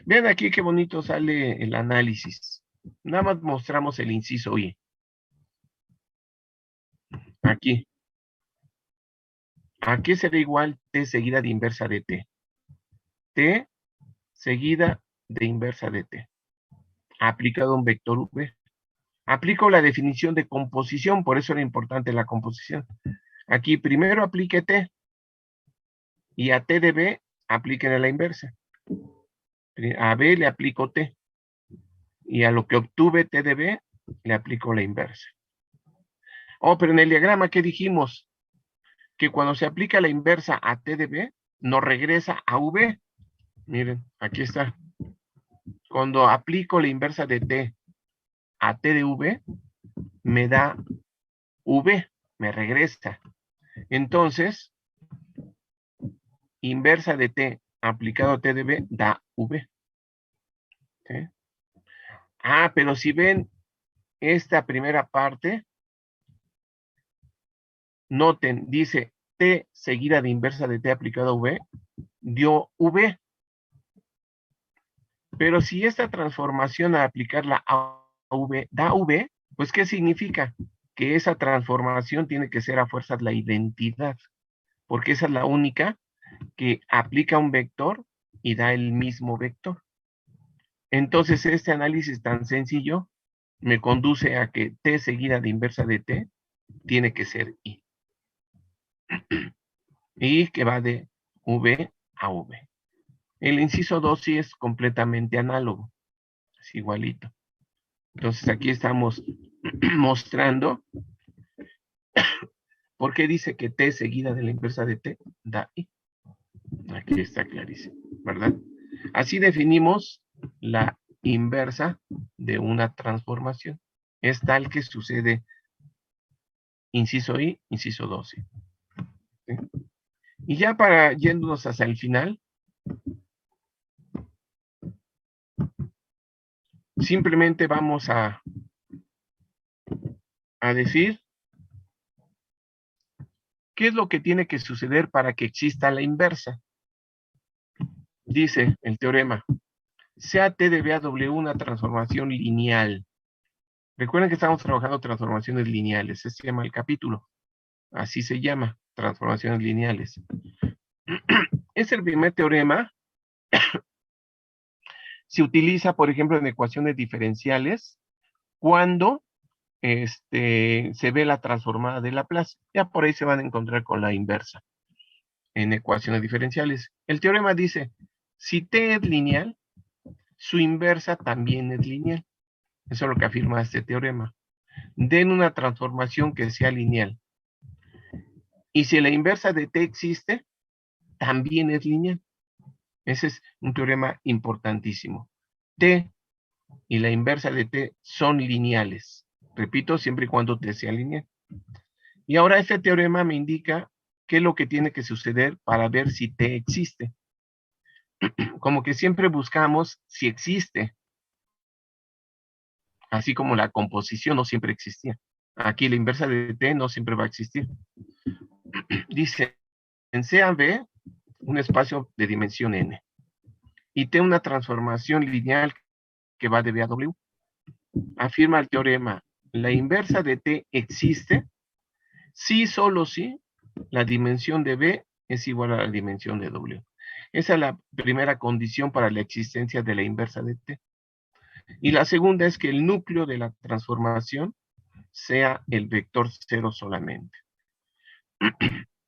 Vean aquí qué bonito sale el análisis. Nada más mostramos el inciso I. Aquí. ¿A qué será igual T seguida de inversa de T? T seguida de inversa de T. Aplicado a un vector V. Aplico la definición de composición, por eso era importante la composición. Aquí primero aplique T. Y a T de B apliquen a la inversa. A B le aplico T. Y a lo que obtuve T de B le aplico la inversa. Oh, pero en el diagrama, ¿qué dijimos? Que cuando se aplica la inversa a T de B, nos regresa a V. Miren, aquí está. Cuando aplico la inversa de T a T de V, me da V, me regresa. Entonces, inversa de T aplicado a T de B da V. ¿Sí? Ah, pero si ven esta primera parte, noten, dice T seguida de inversa de T aplicado a V, dio V. Pero si esta transformación al aplicarla a V da V, pues ¿qué significa? Que esa transformación tiene que ser a fuerzas la identidad, porque esa es la única que aplica un vector y da el mismo vector. Entonces este análisis tan sencillo me conduce a que T seguida de inversa de T tiene que ser I. Y que va de V a V. El inciso 2 sí es completamente análogo. Es igualito. Entonces aquí estamos mostrando por qué dice que T seguida de la inversa de T da I. Aquí está clarísimo, ¿verdad? Así definimos la inversa de una transformación. Es tal que sucede inciso I, inciso 12. ¿Sí? Y ya para yéndonos hacia el final, simplemente vamos a decir qué es lo que tiene que suceder para que exista la inversa. Dice el teorema, sea T de B a W una transformación lineal. Recuerden que estamos trabajando transformaciones lineales, ese se llama el capítulo. Así se llama, transformaciones lineales. Es el primer teorema. Se utiliza, por ejemplo, en ecuaciones diferenciales cuando se ve la transformada de Laplace. Ya por ahí se van a encontrar con la inversa en ecuaciones diferenciales. El teorema dice, si T es lineal, su inversa también es lineal. Eso es lo que afirma este teorema. den una transformación que sea lineal. Y si la inversa de T existe, también es lineal. Ese es un teorema importantísimo. T y la inversa de T son lineales. Repito, siempre y cuando T sea lineal. Y ahora este teorema me indica qué es lo que tiene que suceder para ver si T existe. Como que siempre buscamos si existe, así como la composición no siempre existía. Aquí la inversa de T no siempre va a existir. Dice, en C a B, un espacio de dimensión n, y T una transformación lineal que va de B a W. Afirma el teorema, la inversa de T existe si solo si la dimensión de B es igual a la dimensión de W. Esa es la primera condición para la existencia de la inversa de T. Y la segunda es que el núcleo de la transformación sea el vector 0 solamente.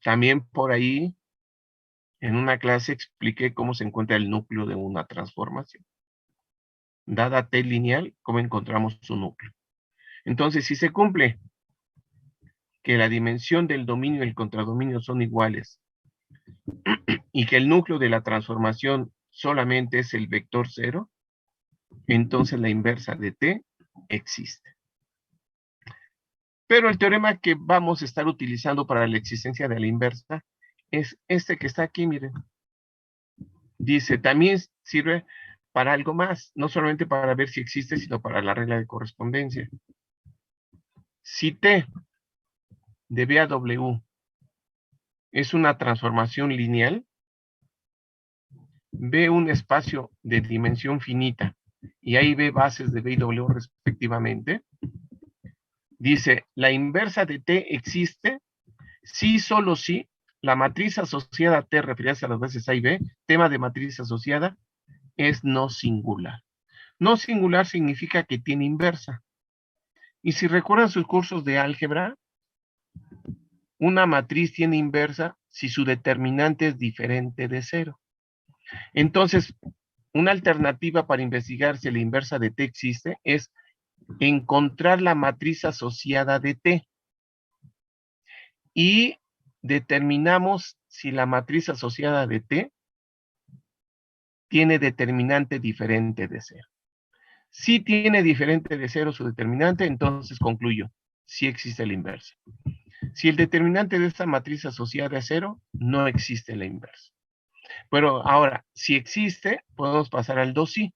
También por ahí, en una clase expliqué cómo se encuentra el núcleo de una transformación. Dada T lineal, cómo encontramos su núcleo. Entonces, si se cumple que la dimensión del dominio y el contradominio son iguales y que el núcleo de la transformación solamente es el vector 0, entonces la inversa de T existe. Pero el teorema que vamos a estar utilizando para la existencia de la inversa es este que está aquí, miren. Dice, también sirve para algo más, no solamente para ver si existe, sino para la regla de correspondencia. Si T de B a W es una transformación lineal, B un espacio de dimensión finita, y ahí B bases de B y W respectivamente, dice, la inversa de T existe si solo si la matriz asociada a T referida a las bases A y B, tema de matriz asociada, es no singular. No singular significa que tiene inversa. Y si recuerdan sus cursos de álgebra, una matriz tiene inversa si su determinante es diferente de 0. Entonces, una alternativa para investigar si la inversa de T existe es encontrar la matriz asociada de T. Y determinamos si la matriz asociada de T tiene determinante diferente de 0. Si tiene diferente de 0 su determinante, entonces concluyo, si existe la inversa. Si el determinante de esta matriz asociada a 0, no existe la inversa. Pero ahora, si existe, podemos pasar al 2 sí.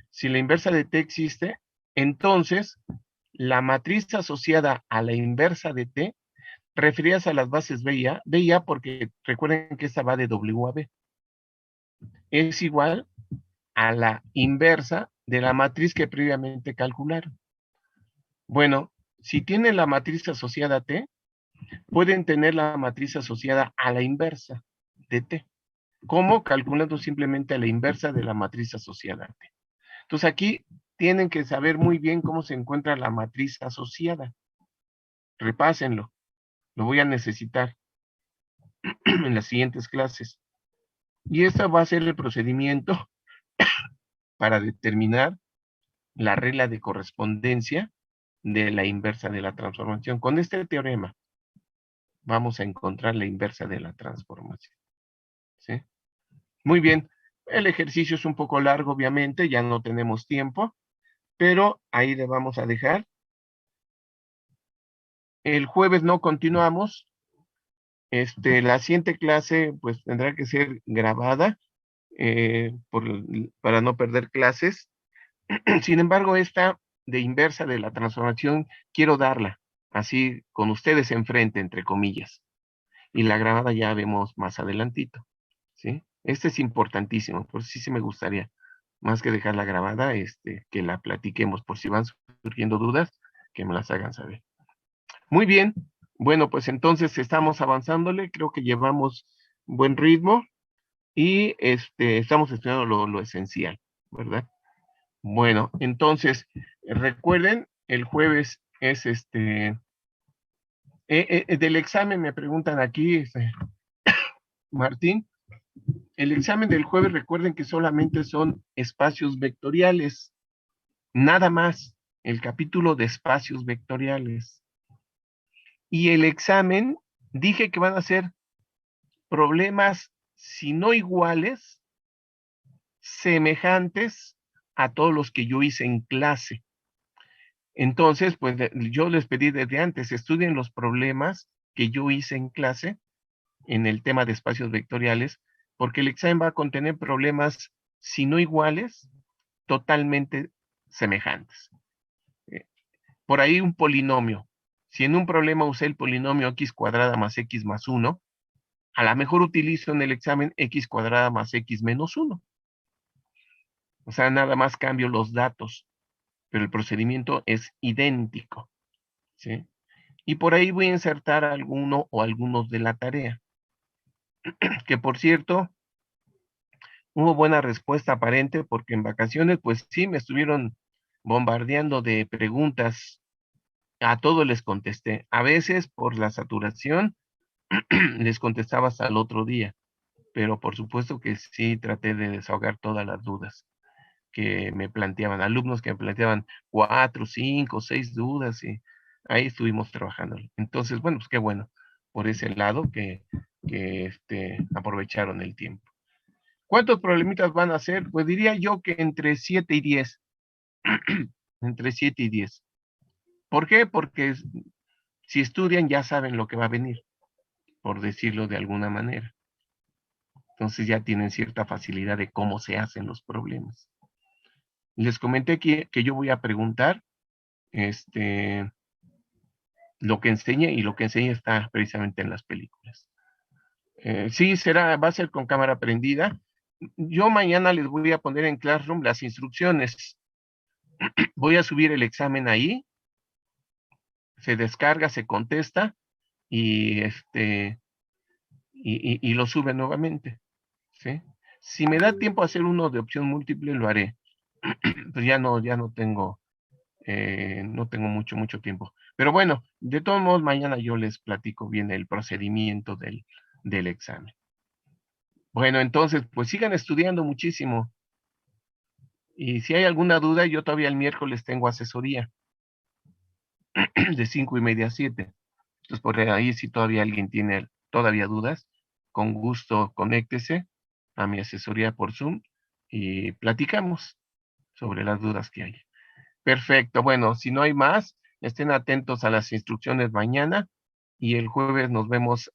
Si la inversa de T existe, entonces la matriz asociada a la inversa de T, referidas a las bases B y A porque recuerden que esta va de W a B, es igual a la inversa de la matriz que previamente calcularon. Bueno, si tienen la matriz asociada a T, pueden tener la matriz asociada a la inversa de T. ¿Cómo? Calculando simplemente la inversa de la matriz asociada a T. Entonces aquí tienen que saber muy bien cómo se encuentra la matriz asociada. Repásenlo. Lo voy a necesitar en las siguientes clases. Y este va a ser el procedimiento para determinar la regla de correspondencia de la inversa de la transformación. Con este teorema vamos a encontrar la inversa de la transformación. ¿Sí? Muy bien. El ejercicio es un poco largo, obviamente, ya no tenemos tiempo, pero ahí le vamos a dejar. El jueves no continuamos. La siguiente clase pues tendrá que ser grabada para no perder clases. Sin embargo, esta de inversa de la transformación quiero darla así con ustedes enfrente, entre comillas. Y la grabada ya vemos más adelantito. ¿Sí? Este es importantísimo, por si sí me gustaría, más que dejarla grabada, que la platiquemos, por si van surgiendo dudas, que me las hagan saber. Muy bien, bueno, pues entonces estamos avanzándole, creo que llevamos buen ritmo y estamos estudiando lo esencial, ¿verdad? Bueno, entonces, recuerden, el jueves es del examen me preguntan aquí, Martín, el examen del jueves, recuerden que solamente son espacios vectoriales, nada más. el capítulo de espacios vectoriales. Y el examen, dije que van a ser problemas, si no iguales, semejantes a todos los que yo hice en clase. Entonces, pues yo les pedí desde antes, estudien los problemas que yo hice en clase en el tema de espacios vectoriales, porque el examen va a contener problemas, si no iguales, totalmente semejantes. Por ahí un polinomio. Si en un problema usé el polinomio x cuadrada más x más 1, a lo mejor utilizo en el examen x cuadrada más x menos 1. O sea, nada más cambio los datos, pero el procedimiento es idéntico, ¿sí? Y por ahí voy a insertar alguno o algunos de la tarea. Que por cierto, hubo buena respuesta aparente porque en vacaciones, pues sí, me estuvieron bombardeando de preguntas. A todos les contesté. A veces por la saturación les contestaba hasta el otro día, pero por supuesto que sí traté de desahogar todas las dudas que me planteaban, alumnos que me planteaban 4, 5, 6 dudas y ahí estuvimos trabajando. Entonces, bueno, pues qué bueno por ese lado que aprovecharon el tiempo. ¿Cuántos problemitas van a ser? Pues diría yo que entre 7 y 10. Entre 7 y 10. ¿Por qué? Porque si estudian ya saben lo que va a venir, por decirlo de alguna manera. Entonces ya tienen cierta facilidad de cómo se hacen los problemas. Les comenté que yo voy a preguntar lo que enseñe y lo que enseñe está precisamente en las películas. Sí, va a ser con cámara prendida. Yo mañana les voy a poner en Classroom las instrucciones. Voy a subir el examen ahí, se descarga, se contesta y y lo sube nuevamente, ¿sí? Si me da tiempo a hacer uno de opción múltiple, lo haré. Pues ya no tengo, no tengo mucho tiempo. Pero bueno, de todos modos, mañana yo les platico bien el procedimiento del examen. Bueno, entonces, pues sigan estudiando muchísimo. Y si hay alguna duda, yo todavía el miércoles tengo asesoría de 5:30 a 7. Entonces, por ahí, si todavía alguien tiene todavía dudas, con gusto conéctese a mi asesoría por Zoom y platicamos sobre las dudas que hay. Perfecto. Bueno, si no hay más, estén atentos a las instrucciones mañana y el jueves nos vemos,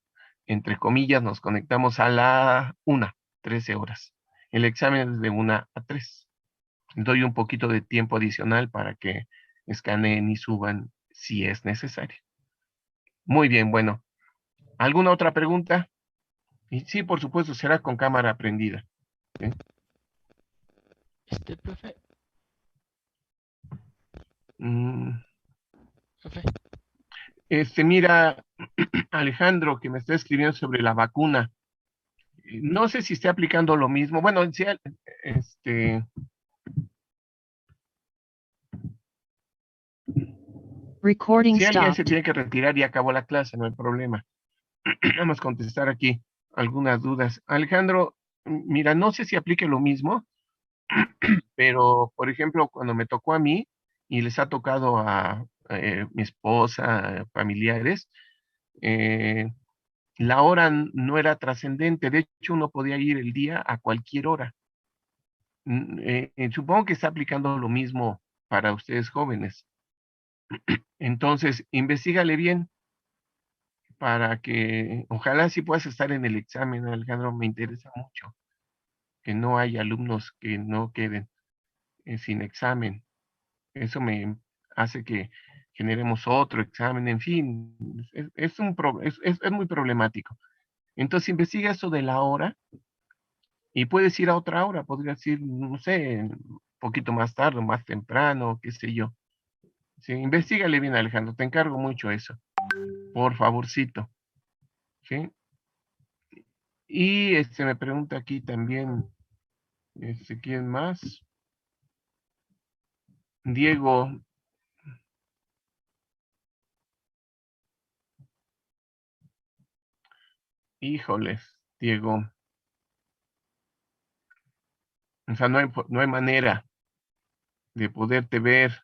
entre comillas, nos conectamos a la 1, 13 horas. El examen es de 1 a 3. Doy un poquito de tiempo adicional para que escaneen y suban si es necesario. Muy bien, bueno. ¿Alguna otra pregunta? Y sí, por supuesto, será con cámara prendida. ¿Sí? Profe, Profe. Mira, Alejandro, que me está escribiendo sobre la vacuna. No sé si esté aplicando lo mismo. Bueno, si, Recording si alguien se stopped. tiene que retirar y acabó la clase, no hay problema. Vamos a contestar aquí algunas dudas. Alejandro, mira, no sé si aplique lo mismo, pero, por ejemplo, cuando me tocó a mí y les ha tocado a mi esposa, familiares, la hora no era trascendente. De hecho, uno podía ir el día a cualquier hora. Supongo que está aplicando lo mismo para ustedes jóvenes. Entonces, investígale bien para que, ojalá sí puedas estar en el examen, Alejandro, me interesa mucho que no haya alumnos que no queden sin examen. Eso me hace que generemos otro examen, en fin, es muy problemático. Entonces, investiga eso de la hora y puedes ir a otra hora, podrías ir, no sé, un poquito más tarde, más temprano, qué sé yo. Sí, investígale bien, Alejandro, te encargo mucho eso, por favorcito. ¿Sí? Y me pregunta aquí también, ¿quién más? Diego. Híjoles, Diego. O sea, no hay manera de poderte ver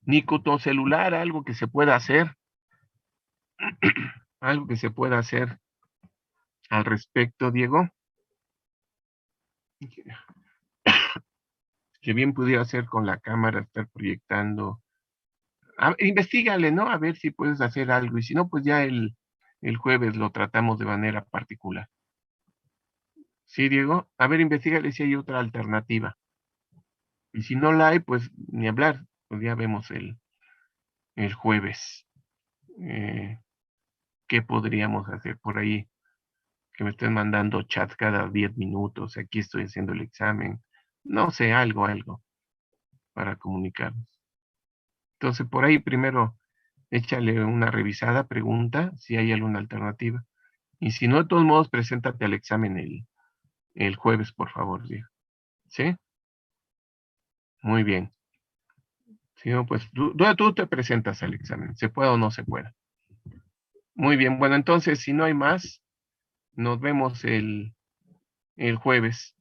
Ni con tu celular, algo que se pueda hacer. Algo que se pueda hacer al respecto, Diego. Que bien pudiera hacer con la cámara, estar proyectando. Investígale, ¿no? A ver si puedes hacer algo. Y si no, pues ya el jueves lo tratamos de manera particular. ¿Sí, Diego? A ver, investígale si hay otra alternativa. Y si no la hay, pues ni hablar. Pues ya vemos el jueves. ¿Qué podríamos hacer por ahí? Que me estén mandando chat cada 10 minutos. Aquí estoy haciendo el examen. No sé, algo para comunicarnos. Entonces, por ahí primero échale una revisada, pregunta si hay alguna alternativa. Y si no, de todos modos, preséntate al examen el jueves, por favor, Diego. ¿Sí? Muy bien. Si no, pues tú te presentas al examen, se pueda o no se pueda. Muy bien, bueno, entonces, si no hay más, nos vemos el jueves.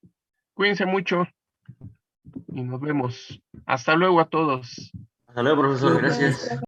Cuídense mucho y nos vemos. Hasta luego a todos. Hasta luego, profesor. Gracias.